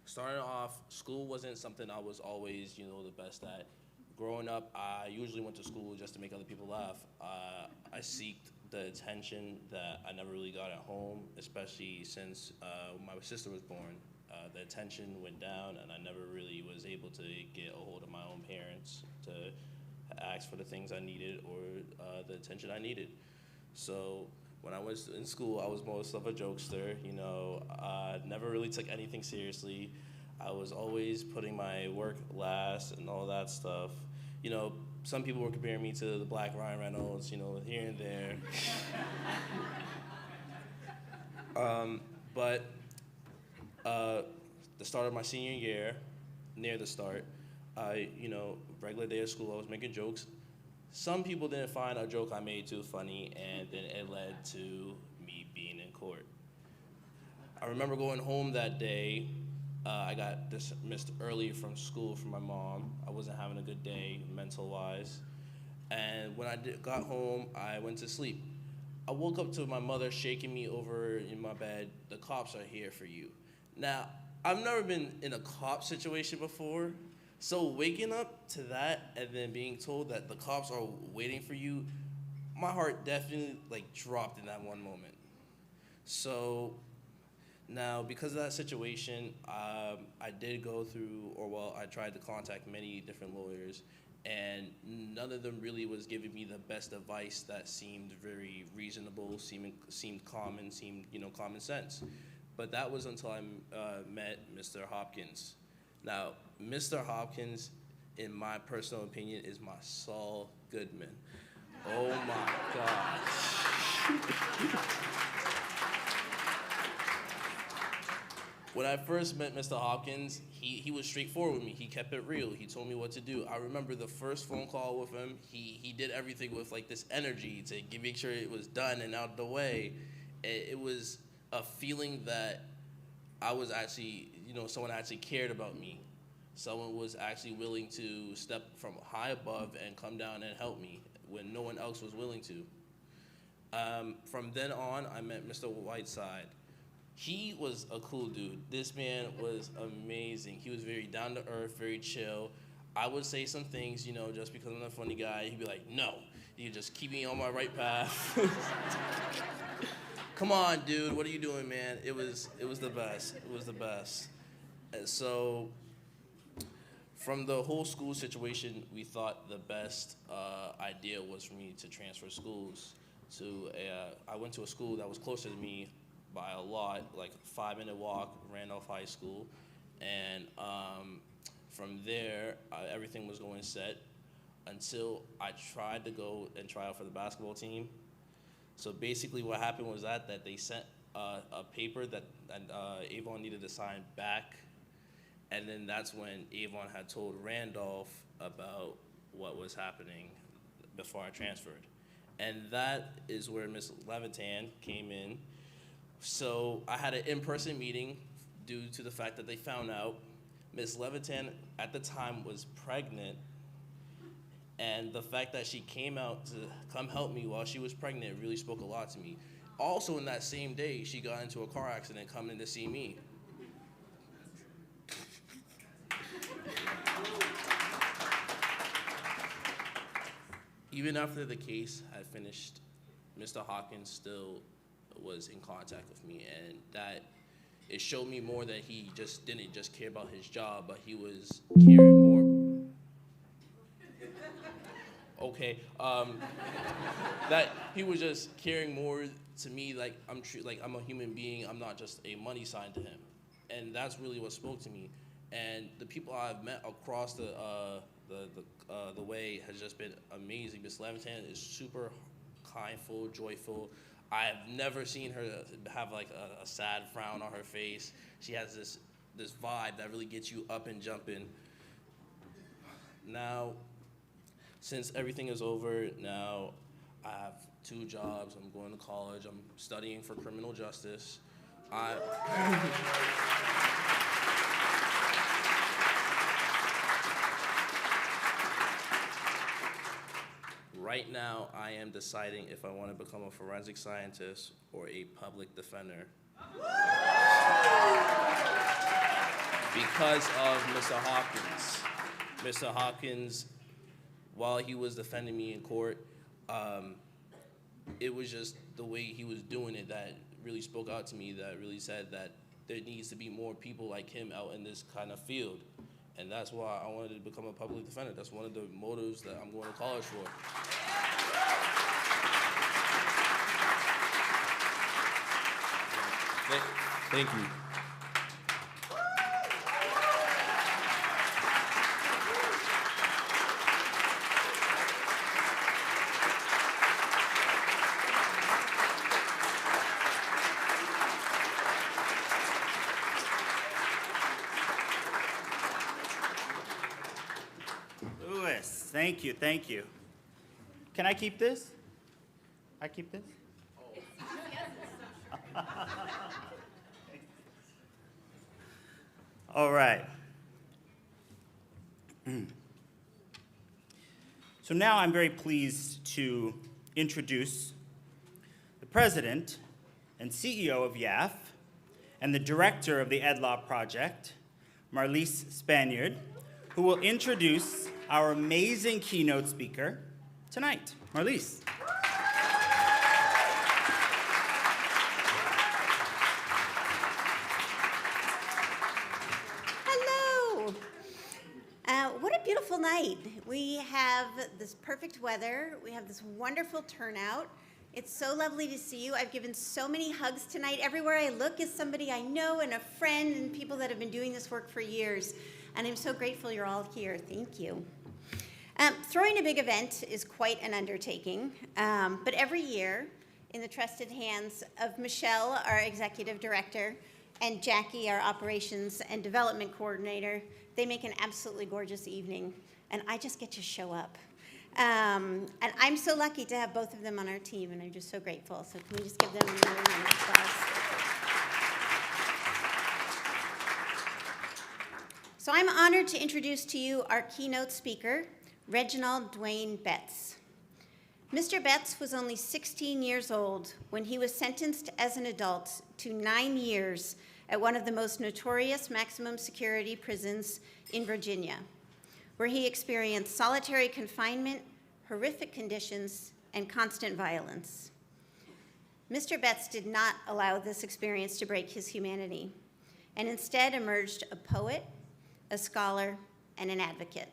T: Starting off, school wasn't something I was always, the best at. Growing up, I usually went to school just to make other people laugh. I seeked the attention that I never really got at home, especially since my sister was born. The attention went down, and I never really was able to get a hold of my own parents to ask for the things I needed or the attention I needed. So when I was in school, I was most of a jokester. I never really took anything seriously. I was always putting my work last and all that stuff. Some people were comparing me to the Black Ryan Reynolds, here and there. But the start of my senior year, near the start, regular day of school, I was making jokes. Some people didn't find a joke I made too funny, and then it led to me being in court. I remember going home that day. I got dismissed early from school from my mom. I wasn't having a good day mental-wise. And when I got home, I went to sleep. I woke up to my mother shaking me over in my bed. "The cops are here for you." Now, I've never been in a cop situation before, so waking up to that and then being told that the cops are waiting for you, my heart definitely dropped in that one moment. So now, because of that situation, I did go through, I tried to contact many different lawyers, and none of them really was giving me the best advice that seemed very reasonable, seemed common, seemed common sense. But that was until I met Mr. Hopkins. Now, Mr. Hopkins, in my personal opinion, is my Saul Goodman. Oh my gosh. When I first met Mr. Hopkins, he was straightforward with me. He kept it real. He told me what to do. I remember the first phone call with him, he did everything with this energy to make sure it was done and out of the way. It was a feeling that I was actually, someone actually cared about me. Someone was actually willing to step from high above and come down and help me when no one else was willing to. From then on, I met Mr. Whiteside. He was a cool dude. This man was amazing. He was very down to earth, very chill. I would say some things, just because I'm a funny guy. He'd be like, "No, you just keep me on my right path." "Come on, dude, what are you doing, man?" It was the best. It was the best. And so from the whole school situation, we thought the best idea was for me to transfer schools. I went to a school that was closer to me by a lot, 5-minute walk, Randolph High School. And from there, everything was going set until I tried to go and try out for the basketball team. So basically what happened was that they sent a paper that Avon needed to sign back. And then that's when Avon had told Randolph about what was happening before I transferred. And that is where Ms. Levitan came in. So I had an in-person meeting due to the fact that they found out Ms. Levitan at the time was pregnant, And the fact that she came out to come help me while she was pregnant really spoke a lot to me. Also, in that same day, she got into a car accident coming to see me. Even after the case had finished, Mr. Hawkins still was in contact with me, and that it showed me more that he just didn't just care about his job, but he was caring more. Okay, that he was just caring more to me like I'm a human being. I'm not just a money sign to him, and that's really what spoke to me. And the people I've met across the way has just been amazing. Miss Levitan is super kindful, joyful. I've never seen her have like a sad frown on her face. She has this vibe that really gets you up and jumping. Now, since everything is over, now I have 2 jobs. I'm going to college. I'm studying for criminal justice. Right now, I am deciding if I want to become a forensic scientist or a public defender. Because of Mr. Hawkins. Mr. Hawkins, while he was defending me in court, it was just the way he was doing it that really spoke out to me, that really said that there needs to be more people like him out in this kind of field. And that's why I wanted to become a public defender. That's one of the motives that I'm going to college for. Thank you.
A: Louis, thank you, thank you. Can I keep this? I keep this? All right. So now I'm very pleased to introduce the president and CEO of YAF and the director of the Ed Law Project, Marlise Spaniard, who will introduce our amazing keynote speaker tonight. Marlise.
U: Hello. What a beautiful night. We have this perfect weather. We have this wonderful turnout. It's so lovely to see you. I've given so many hugs tonight. Everywhere I look is somebody I know and a friend and people that have been doing this work for years. And I'm so grateful you're all here. Thank you. Throwing a big event is quite an undertaking, but every year, in the trusted hands of Michelle, our executive director, and Jackie, our operations and development coordinator, they make an absolutely gorgeous evening, and I just get to show up. And I'm so lucky to have both of them on our team, and I'm just so grateful. So can we just give them a really round of applause? So I'm honored to introduce to you our keynote speaker, Reginald Dwayne Betts. Mr. Betts was only 16 years old when he was sentenced as an adult to 9 years at one of the most notorious maximum security prisons in Virginia, where he experienced solitary confinement, horrific conditions, and constant violence. Mr. Betts did not allow this experience to break his humanity, and instead emerged a poet, a scholar, and an advocate.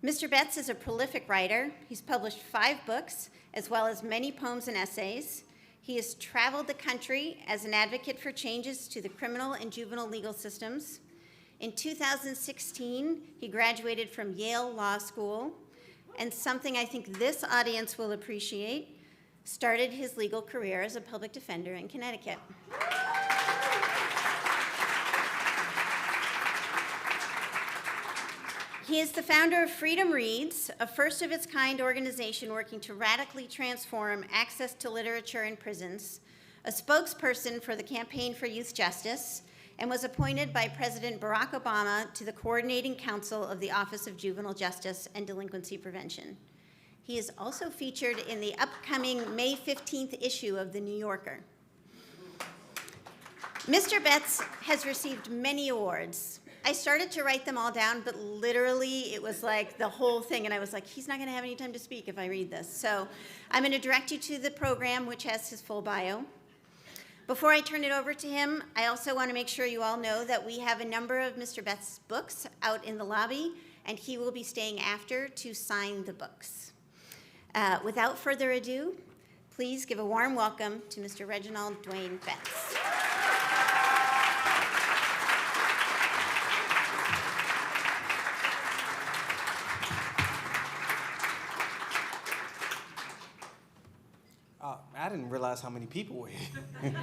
U: Mr. Betts is a prolific writer. He's published 5 books, as well as many poems and essays. He has traveled the country as an advocate for changes to the criminal and juvenile legal systems. In 2016, he graduated from Yale Law School, and something I think this audience will appreciate, started his legal career as a public defender in Connecticut. He is the founder of Freedom Reads, a first-of-its-kind organization working to radically transform access to literature in prisons, a spokesperson for the Campaign for Youth Justice, and was appointed by President Barack Obama to the Coordinating Council of the Office of Juvenile Justice and Delinquency Prevention. He is also featured in the upcoming May 15th issue of The New Yorker. Mr. Betts has received many awards. I started to write them all down, but literally it was like the whole thing, and I was like, he's not gonna have any time to speak if I read this. So I'm gonna direct you to the program, which has his full bio. Before I turn it over to him, I also wanna make sure you all know that we have a number of Mr. Betts' books out in the lobby, and he will be staying after to sign the books. Without further ado, please give a warm welcome to Mr. Reginald Dwayne Betts.
C: I didn't realize how many people were here.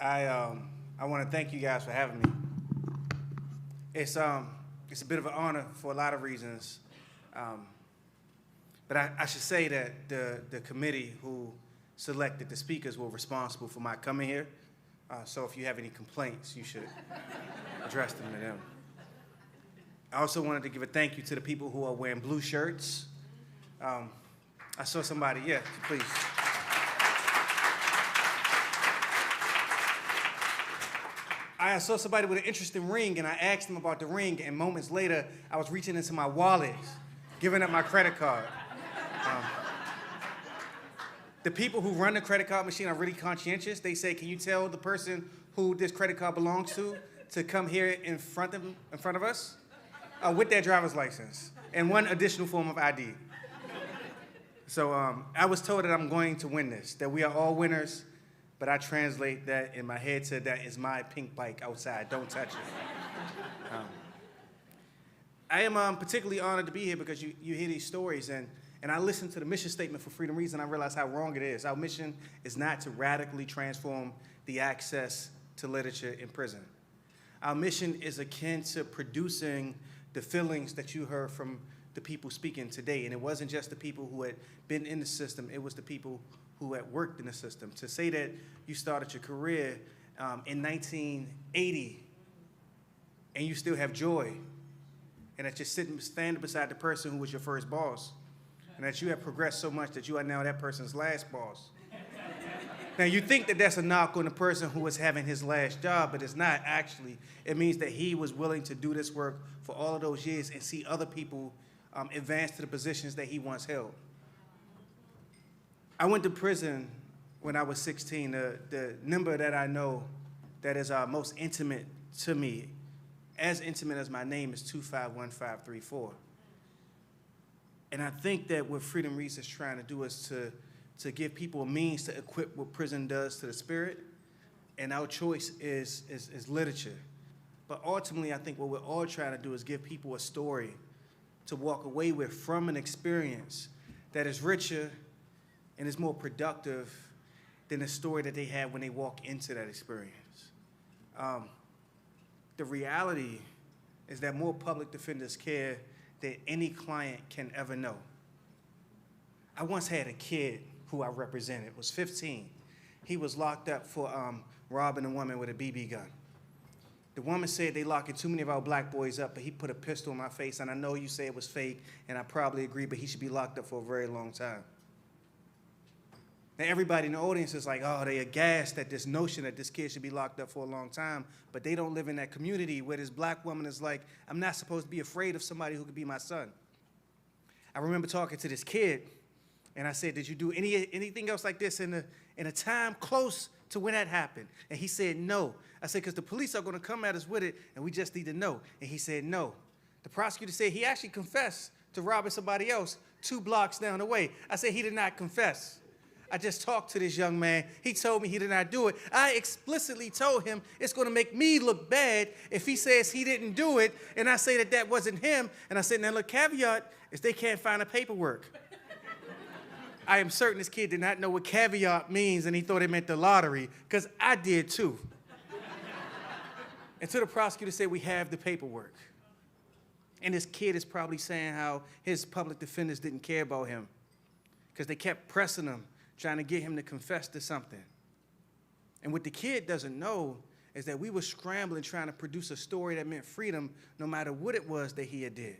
C: I want to thank you guys for having me. It's a bit of an honor for a lot of reasons. But I should say that the committee who selected the speakers were responsible for my coming here. So if you have any complaints, you should address them to them. I also wanted to give a thank you to the people who are wearing blue shirts. I saw somebody, yeah, please. I saw somebody with an interesting ring, and I asked them about the ring, and moments later, I was reaching into my wallet, giving up my credit card. The people who run the credit card machine are really conscientious. They say, can you tell the person who this credit card belongs to come here in front of us with their driver's license and one additional form of ID. So I was told that I'm going to win this, that we are all winners, but I translate that in my head to that is my pink bike outside, don't touch it. I am particularly honored to be here because you hear these stories, and I listened to the mission statement for Freedom Reads, and I realized how wrong it is. Our mission is not to radically transform the access to literature in prison. Our mission is akin to producing the feelings that you heard from the people speaking today. And it wasn't just the people who had been in the system, it was the people who had worked in the system. To say that you started your career in 1980 and you still have joy, and that you're standing beside the person who was your first boss, and that you have progressed so much that you are now that person's last boss. Now, you think that that's a knock on the person who was having his last job, but it's not actually. It means that he was willing to do this work for all of those years and see other people advance to the positions that he once held. I went to prison when I was 16. The number that I know that is most intimate to me, as intimate as my name, is 251534. And I think that what Freedom Reads is trying to do is to give people a means to equip what prison does to the spirit, and our choice is literature. But ultimately, I think what we're all trying to do is give people a story to walk away with from an experience that is richer and is more productive than the story that they had when they walk into that experience. The reality is that more public defenders care than any client can ever know. I once had a kid who I represented, was 15. He was locked up for robbing a woman with a BB gun. The woman said they locking too many of our black boys up, but he put a pistol in my face, and I know you say it was fake, and I probably agree, but he should be locked up for a very long time. Now, everybody in the audience is like, oh, they aghast at this notion that this kid should be locked up for a long time, but they don't live in that community where this black woman is like, I'm not supposed to be afraid of somebody who could be my son. I remember talking to this kid, and I said, did you do anything else like this in a time close to when that happened? And he said, no. I said, because the police are going to come at us with it, and we just need to know. And he said, no. The prosecutor said he actually confessed to robbing somebody else 2 blocks down the way. I said, he did not confess. I just talked to this young man. He told me he did not do it. I explicitly told him it's going to make me look bad if he says he didn't do it, and I say that that wasn't him. And I said, now look, caveat is they can't find the paperwork. I am certain this kid did not know what caveat means, and he thought it meant the lottery, because I did too. Until the prosecutor said, we have the paperwork. And this kid is probably saying how his public defenders didn't care about him because they kept pressing him, trying to get him to confess to something. And what the kid doesn't know is that we were scrambling trying to produce a story that meant freedom no matter what it was that he had did.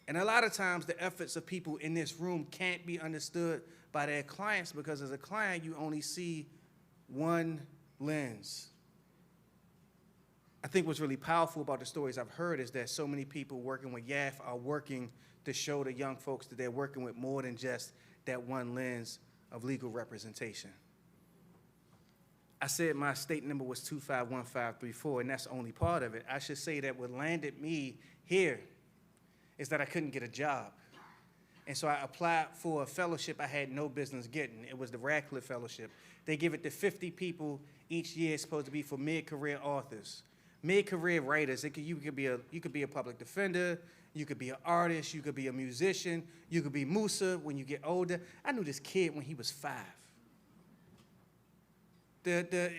C: And a lot of times the efforts of people in this room can't be understood by their clients because as a client, you only see one lens. I think what's really powerful about the stories I've heard is that so many people working with YAF are working to show the young folks that they're working with more than just that one lens of legal representation. I said my state number was 251534, and that's only part of it. I should say that what landed me here is that I couldn't get a job. And so I applied for a fellowship I had no business getting. It was the Radcliffe Fellowship. They give it to 50 people each year. It's supposed to be for mid-career authors. Mid-career writers, you could be a public defender, you could be an artist, you could be a musician, you could be Musa when you get older. I knew this kid when he was 5.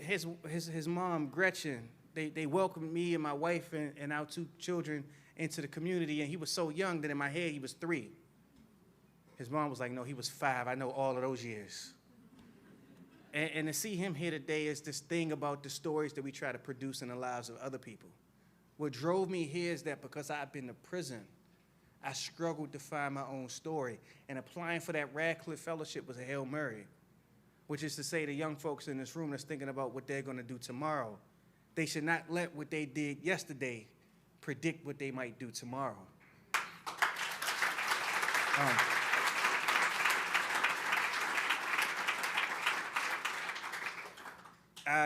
C: His mom, Gretchen, they welcomed me and my wife and our 2 children into the community, and he was so young that in my head he was 3. His mom was like, no, he was 5. I know all of those years. And to see him here today is this thing about the stories that we try to produce in the lives of other people. What drove me here is that because I've been to prison, I struggled to find my own story. And applying for that Radcliffe Fellowship was a Hail Mary, which is to say the young folks in this room that's thinking about what they're going to do tomorrow, they should not let what they did yesterday predict what they might do tomorrow.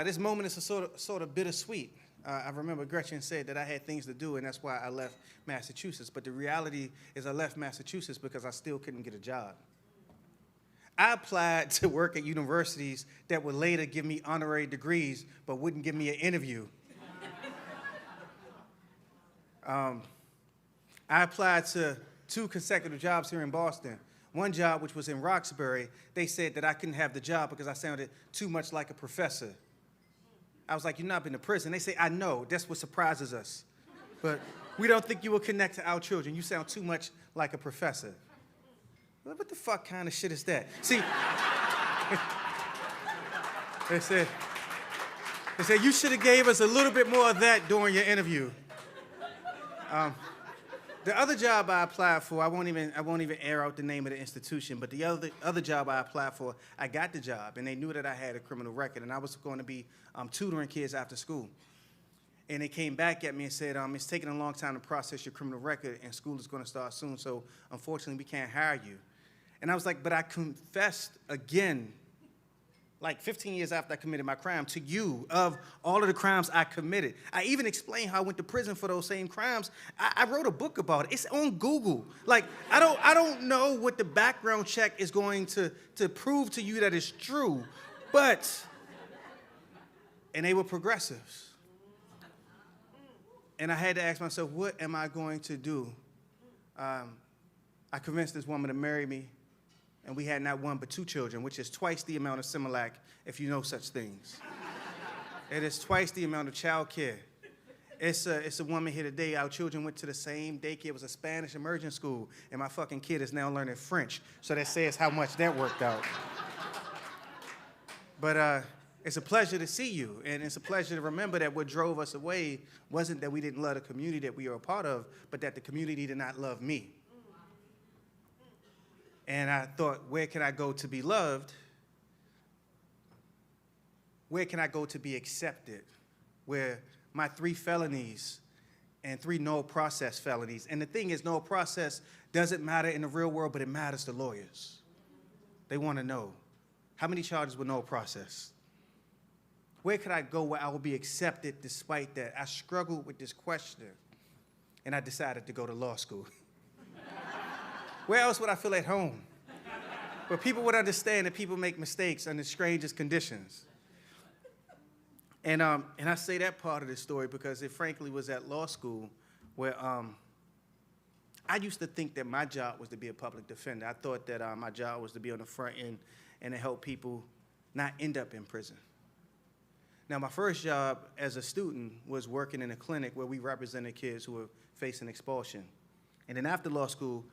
C: This moment is sort of bittersweet. I remember Gretchen said that I had things to do, and that's why I left Massachusetts. But the reality is I left Massachusetts because I still couldn't get a job. I applied to work at universities that would later give me honorary degrees, but wouldn't give me an interview. I applied to 2 consecutive jobs here in Boston. One job, which was in Roxbury, they said that I couldn't have the job because I sounded too much like a professor. I was like, you've not been to prison. They say, I know, that's what surprises us. But we don't think you will connect to our children. You sound too much like a professor. What the fuck kind of shit is that? See, they said, you should have gave us a little bit more of that during your interview. The other job I applied for, I won't even air out the name of the institution, but the other job I applied for, I got the job, and they knew that I had a criminal record, and I was going to be tutoring kids after school. And they came back at me and said, it's taking a long time to process your criminal record, and school is going to start soon, so unfortunately we can't hire you. And I was like, but I confessed again, like 15 years after I committed my crime, to you of all of the crimes I committed. I even explained how I went to prison for those same crimes. I wrote a book about it. It's on Google. Like, I don't know what the background check is going to prove to you that it's true, but, and they were progressives. And I had to ask myself, what am I going to do? I convinced this woman to marry me, and we had not 1 but 2 children, which is twice the amount of Similac, if you know such things. It is twice the amount of child care. It's a woman here today. Our children went to the same daycare. It was a Spanish immersion school, and my fucking kid is now learning French. So that says how much that worked out. But it's a pleasure to see you, and it's a pleasure to remember that what drove us away wasn't that we didn't love the community that we were a part of, but that the community did not love me. And I thought, where can I go to be loved? Where can I go to be accepted? Where my 3 felonies and 3 no process felonies. And the thing is, no process doesn't matter in the real world, but it matters to lawyers. They want to know, how many charges with no process? Where could I go where I will be accepted despite that? I struggled with this question, and I decided to go to law school. Where else would I feel at home? Where people would understand that people make mistakes under the strangest conditions. And I say that part of the story because it frankly was at law school where I used to think that my job was to be a public defender. I thought that my job was to be on the front end and to help people not end up in prison. Now, my first job as a student was working in a clinic where we represented kids who were facing expulsion. And then after law school,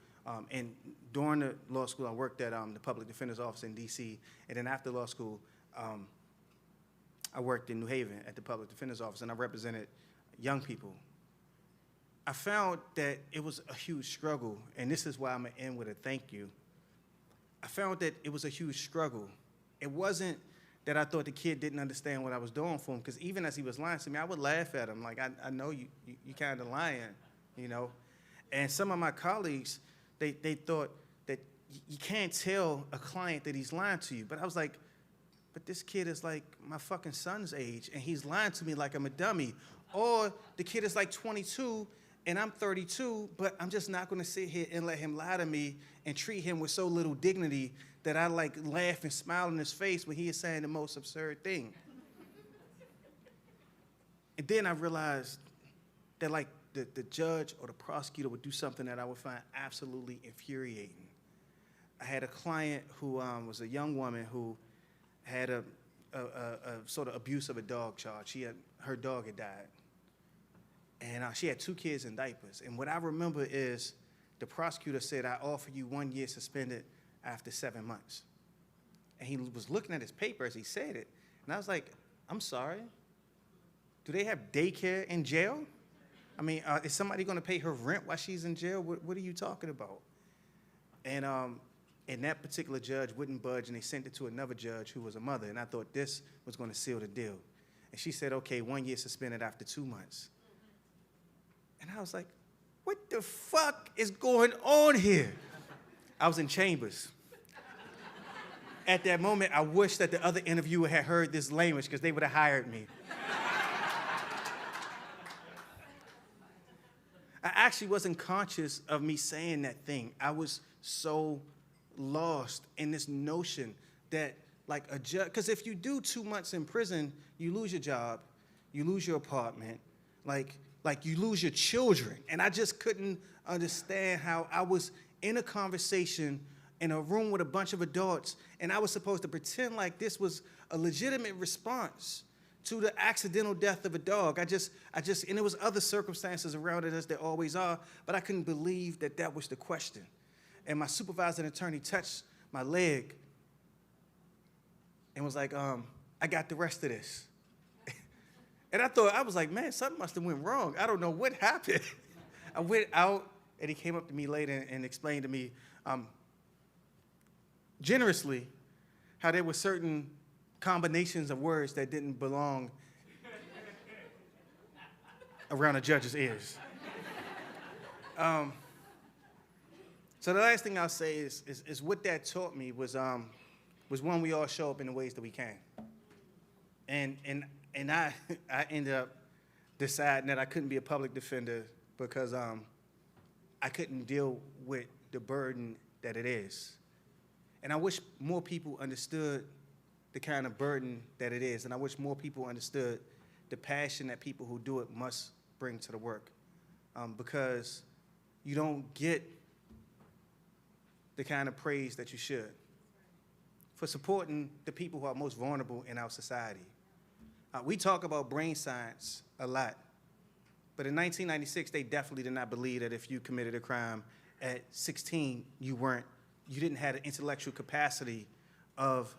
C: and during the law school, I worked at the public defender's office in D.C., and then after law school, I worked in New Haven at the Public Defender's Office, and I represented young people. I found that it was a huge struggle, and this is why I'm going to end with a thank you. I found that it was a huge struggle. It wasn't that I thought the kid didn't understand what I was doing for him, because even as he was lying to me, I would laugh at him, like, I know you kind of lying, you know? And some of my colleagues, they thought that you can't tell a client that he's lying to you. But I was like, but this kid is like my fucking son's age, and he's lying to me like I'm a dummy. Or the kid is like 22, and I'm 32, but I'm just not gonna sit here and let him lie to me and treat him with so little dignity that I like laugh and smile in his face when he is saying the most absurd thing. And then I realized that like the judge or the prosecutor would do something that I would find absolutely infuriating. I had a client who was a young woman who had a sort of abuse of a dog charge. Her dog had died. And she had 2 kids in diapers. And what I remember is the prosecutor said, I offer you 1 year suspended after 7 months. And he was looking at his paper as he said it. And I was like, I'm sorry? Do they have daycare in jail? I mean, is somebody gonna pay her rent while she's in jail? What are you talking about? And that particular judge wouldn't budge, and they sent it to another judge who was a mother. And I thought this was gonna seal the deal. And she said, okay, 1 year suspended after 2 months. And I was like, what the fuck is going on here? I was in chambers. At that moment, I wish that the other interviewer had heard this language, because they would have hired me. I actually wasn't conscious of me saying that thing. I was so lost in this notion that like a judge, because if you do 2 months in prison, you lose your job, you lose your apartment, like you lose your children. And I just couldn't understand how I was in a conversation in a room with a bunch of adults, and I was supposed to pretend like this was a legitimate response to the accidental death of a dog. and there was other circumstances around it, as there always are, but I couldn't believe that that was the question. And my supervisor and attorney touched my leg and was like, I got the rest of this. And I was like, man, something must have went wrong. I don't know what happened. I went out, and he came up to me later and explained to me generously how there were certain combinations of words that didn't belong around a judge's ears. So the last thing I'll say is what that taught me was when we all show up in the ways that we can. And I ended up deciding that I couldn't be a public defender because I couldn't deal with the burden that it is. And I wish more people understood the kind of burden that it is. And I wish more people understood the passion that people who do it must bring to the work. Because you don't get the kind of praise that you should for supporting the people who are most vulnerable in our society. We talk about brain science a lot, but in 1996, they definitely did not believe that if you committed a crime at 16, you didn't have the intellectual capacity of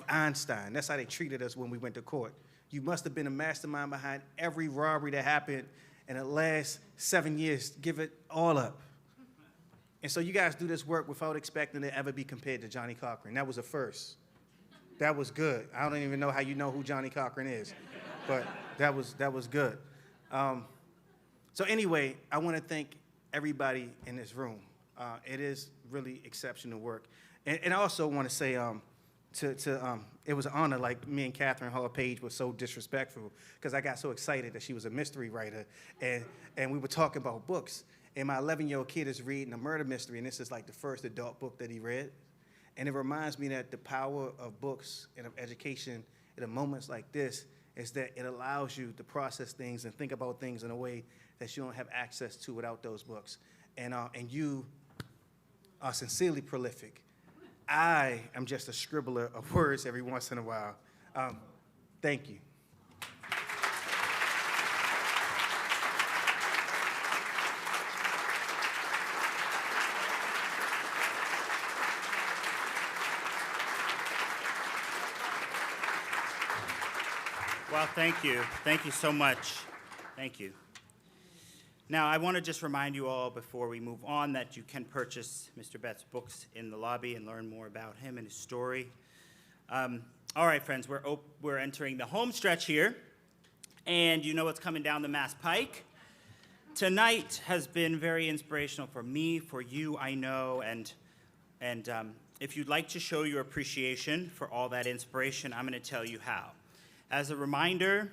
C: Einstein. That's how they treated us when we went to court. You must have been a mastermind behind every robbery that happened in the last 7 years. Give it all up. And so you guys do this work without expecting to ever be compared to Johnny Cochran. That was a first. That was good. I don't even know how you know who Johnny Cochran is, but that was good. So anyway, I want to thank everybody in this room. It is really exceptional work. And I also want to say it was an honor, like me and Catherine Hall Page were so disrespectful because I got so excited that she was a mystery writer, and we were talking about books. And my 11-year-old kid is reading a murder mystery, and this is like the first adult book that he read. And it reminds me that the power of books and of education at moments like this is that it allows you to process things and think about things in a way that you don't have access to without those books. And you are sincerely prolific. I am just a scribbler of words every once in a while. Thank you.
A: Well, thank you. Thank you so much. Thank you. Now, I want to just remind you all before we move on that you can purchase Mr. Betts' books in the lobby and learn more about him and his story. All right, friends, we're entering the home stretch here, and you know what's coming down the Mass Pike. Tonight has been very inspirational for me, for you, I know, and if you'd like to show your appreciation for all that inspiration, I'm going to tell you how. As a reminder,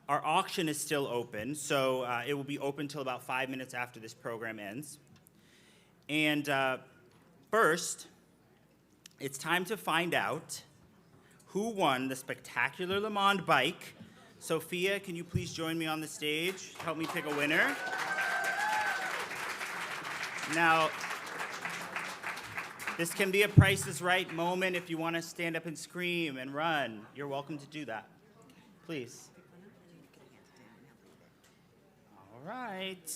A: our auction is still open, so it will be open till about 5 minutes after this program ends. And first, it's time to find out who won the spectacular Le Mans bike. Sophia, can you please join me on the stage? Help me pick a winner. Now, this can be a Price is Right moment. If you want to stand up and scream and run, you're welcome to do that. Please. All right.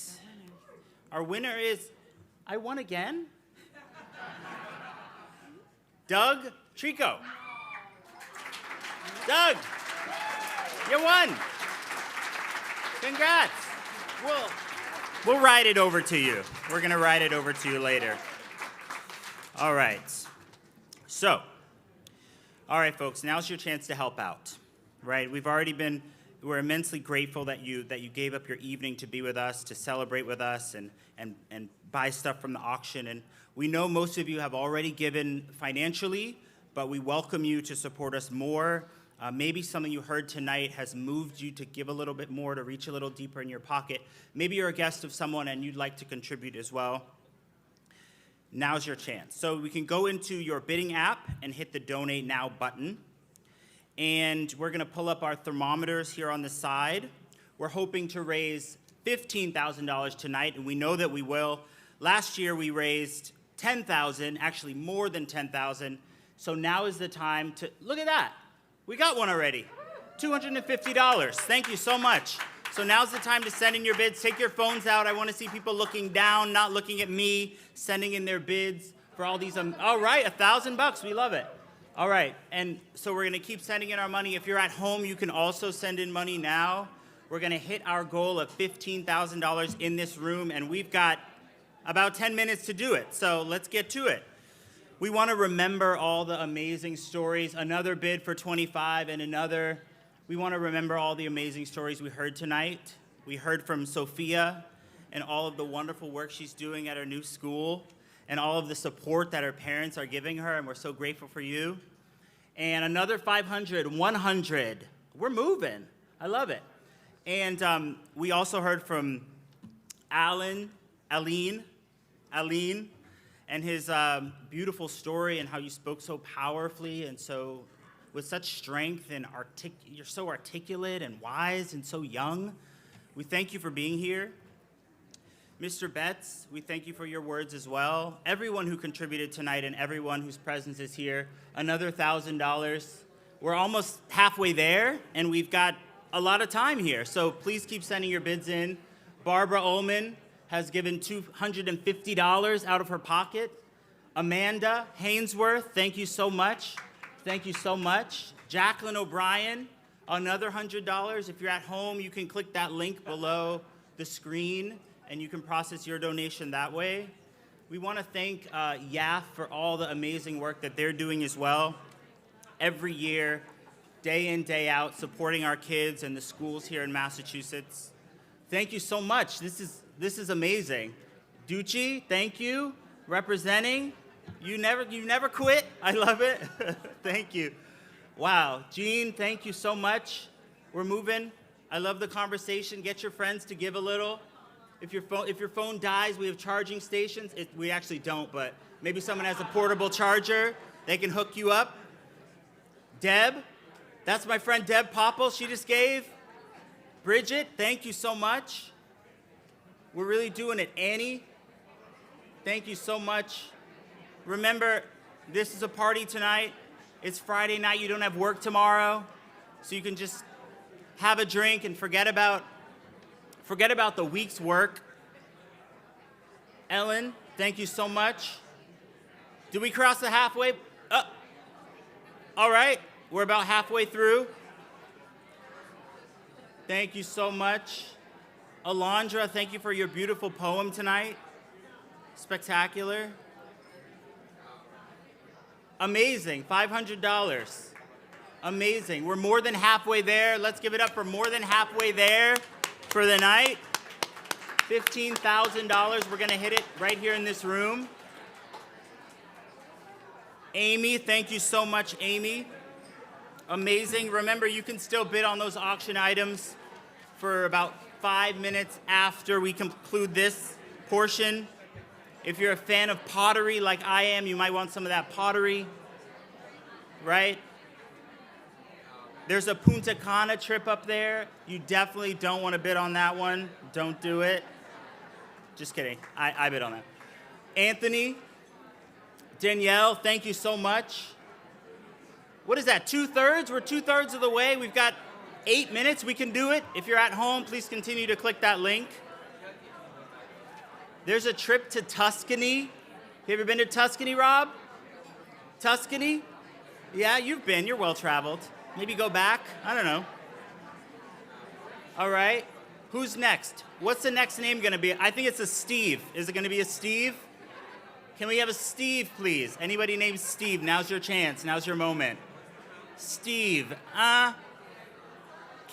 A: Our winner is, I won again? Doug Trico. Doug, you won. Congrats. We'll ride it over to you. We're going to ride it over to you later. All right. So, all right, folks, now's your chance to help out, right? We're immensely grateful that you gave up your evening to be with us, to celebrate with us, and buy stuff from the auction. And we know most of you have already given financially, but we welcome you to support us more. Maybe something you heard tonight has moved you to give a little bit more, to reach a little deeper in your pocket. Maybe you're a guest of someone and you'd like to contribute as well. Now's your chance. So we can go into your bidding app and hit the Donate Now button. And we're going to pull up our thermometers here on the side. We're hoping to raise $15,000 tonight, and we know that we will. Last year we raised $10,000, actually more than $10,000. So now is the time to, look at that. We got one already, $250. Thank you so much. So now's the time to send in your bids. Take your phones out. I want to see people looking down, not looking at me, sending in their bids for all these. All right, $1,000. We love it. All right, and so we're going to keep sending in our money. If you're at home, you can also send in money now. We're going to hit our goal of $15,000 in this room, and we've got about 10 minutes to do it. So let's get to it. We want to remember all the amazing stories. Another bid for 25 and another. We want to remember all the amazing stories we heard tonight. We heard from Sophia and all of the wonderful work she's doing at her new school and all of the support that her parents are giving her, and we're so grateful for you. And another 500, 100. We're moving. I love it. And we also heard from Aline, and his beautiful story and how you spoke so powerfully and so with such strength and you're so articulate and wise and so young. We thank you for being here. Mr. Betts, we thank you for your words as well. Everyone who contributed tonight and everyone whose presence is here, another $1,000. We're almost halfway there, and we've got a lot of time here, so please keep sending your bids in. Barbara Ullman has given $250 out of her pocket. Amanda Hainsworth, thank you so much. Thank you so much. Jacqueline O'Brien, another $100. If you're at home, you can click that link below the screen, and you can process your donation that way. We want to thank YAF for all the amazing work that they're doing as well. Every year, day in, day out, supporting our kids and the schools here in Massachusetts. Thank you so much. This is amazing. Ducci, thank you. Representing. You never quit. I love it. Thank you. Wow. Jean, thank you so much. We're moving. I love the conversation. Get your friends to give a little. If your phone dies, we have charging stations. We actually don't, but maybe someone has a portable charger. They can hook you up. Deb, that's my friend Deb Popple. She just gave. Bridget, thank you so much. We're really doing it. Annie, thank you so much. Remember, this is a party tonight. It's Friday night. You don't have work tomorrow, so you can just have a drink and forget about the week's work. Ellen, thank you so much. Did we cross the halfway? All right, we're about halfway through. Thank you so much. Alondra, thank you for your beautiful poem tonight. Spectacular. Amazing, $500. Amazing. We're more than halfway there. Let's give it up for more than halfway there for the night. $15,000. We're going to hit it right here in this room. Amy, thank you so much, Amy. Amazing. Remember, you can still bid on those auction items for about 5 minutes after we conclude this portion. If you're a fan of pottery like I am, you might want some of that pottery, right? There's a Punta Cana trip up there. You definitely don't want to bid on that one. Don't do it. Just kidding. I bid on that. Anthony, Danielle, thank you so much. What is that, 2/3? We're 2/3 of the way. We've got 8 minutes. We can do it. If you're at home, please continue to click that link. There's a trip to Tuscany. Have you ever been to Tuscany, Rob? Tuscany? Yeah, you've been. You're well-traveled. Maybe go back. I don't know. All right. Who's next? What's the next name going to be? I think it's a Steve. Is it going to be a Steve? Can we have a Steve, please? Anybody named Steve? Now's your chance. Now's your moment. Steve. Can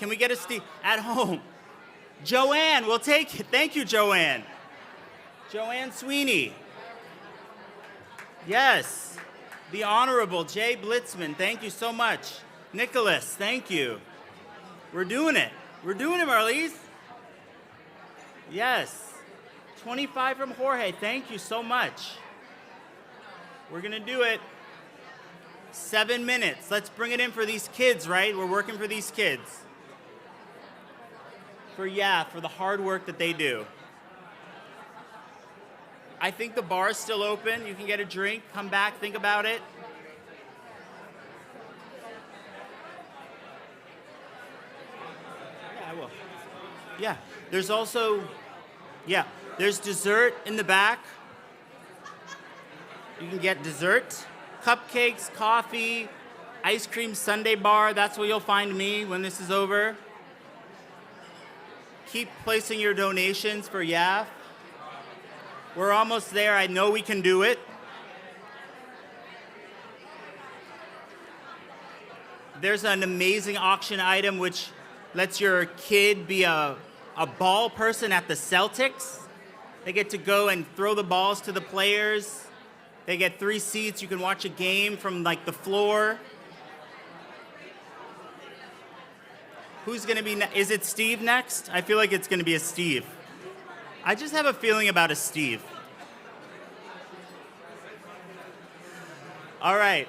A: we get a Steve? At home. Joanne, we'll take it. Thank you, Joanne. Joanne Sweeney. Yes. The Honorable Jay Blitzman, thank you so much. Nicholas, thank you. We're doing it. We're doing it, Marlies. Yes. 25 from Jorge, thank you so much. We're gonna do it. 7 minutes. Let's bring it in for these kids, right? We're working for these kids. For the hard work that they do. I think the bar is still open. You can get a drink, come back, think about it. Yeah, I will. Yeah, there's also, there's dessert in the back. You can get dessert, cupcakes, coffee, ice cream sundae bar. That's where you'll find me when this is over. Keep placing your donations for YAF. We're almost there. I know we can do it. There's an amazing auction item which lets your kid be a ball person at the Celtics. They get to go and throw the balls to the players. They get 3 seats. You can watch a game from like the floor. Who's gonna be is it Steve next? I feel like it's gonna be a Steve. I just have a feeling about a Steve. All right.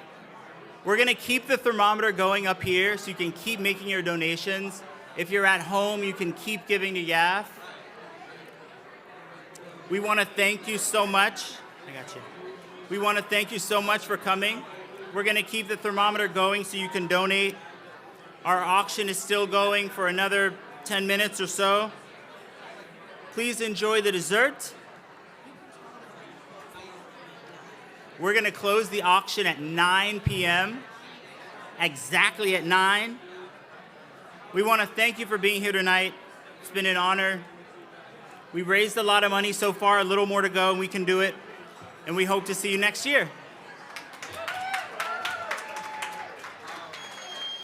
A: We're going to keep the thermometer going up here so you can keep making your donations. If you're at home, you can keep giving to YAF. We want to thank you so much. I got you. We want to thank you so much for coming. We're going to keep the thermometer going so you can donate. Our auction is still going for another 10 minutes or so. Please enjoy the dessert. We're going to close the auction at 9 p.m., exactly at 9. We want to thank you for being here tonight. It's been an honor. We raised a lot of money so far, a little more to go, and we can do it. And we hope to see you next year.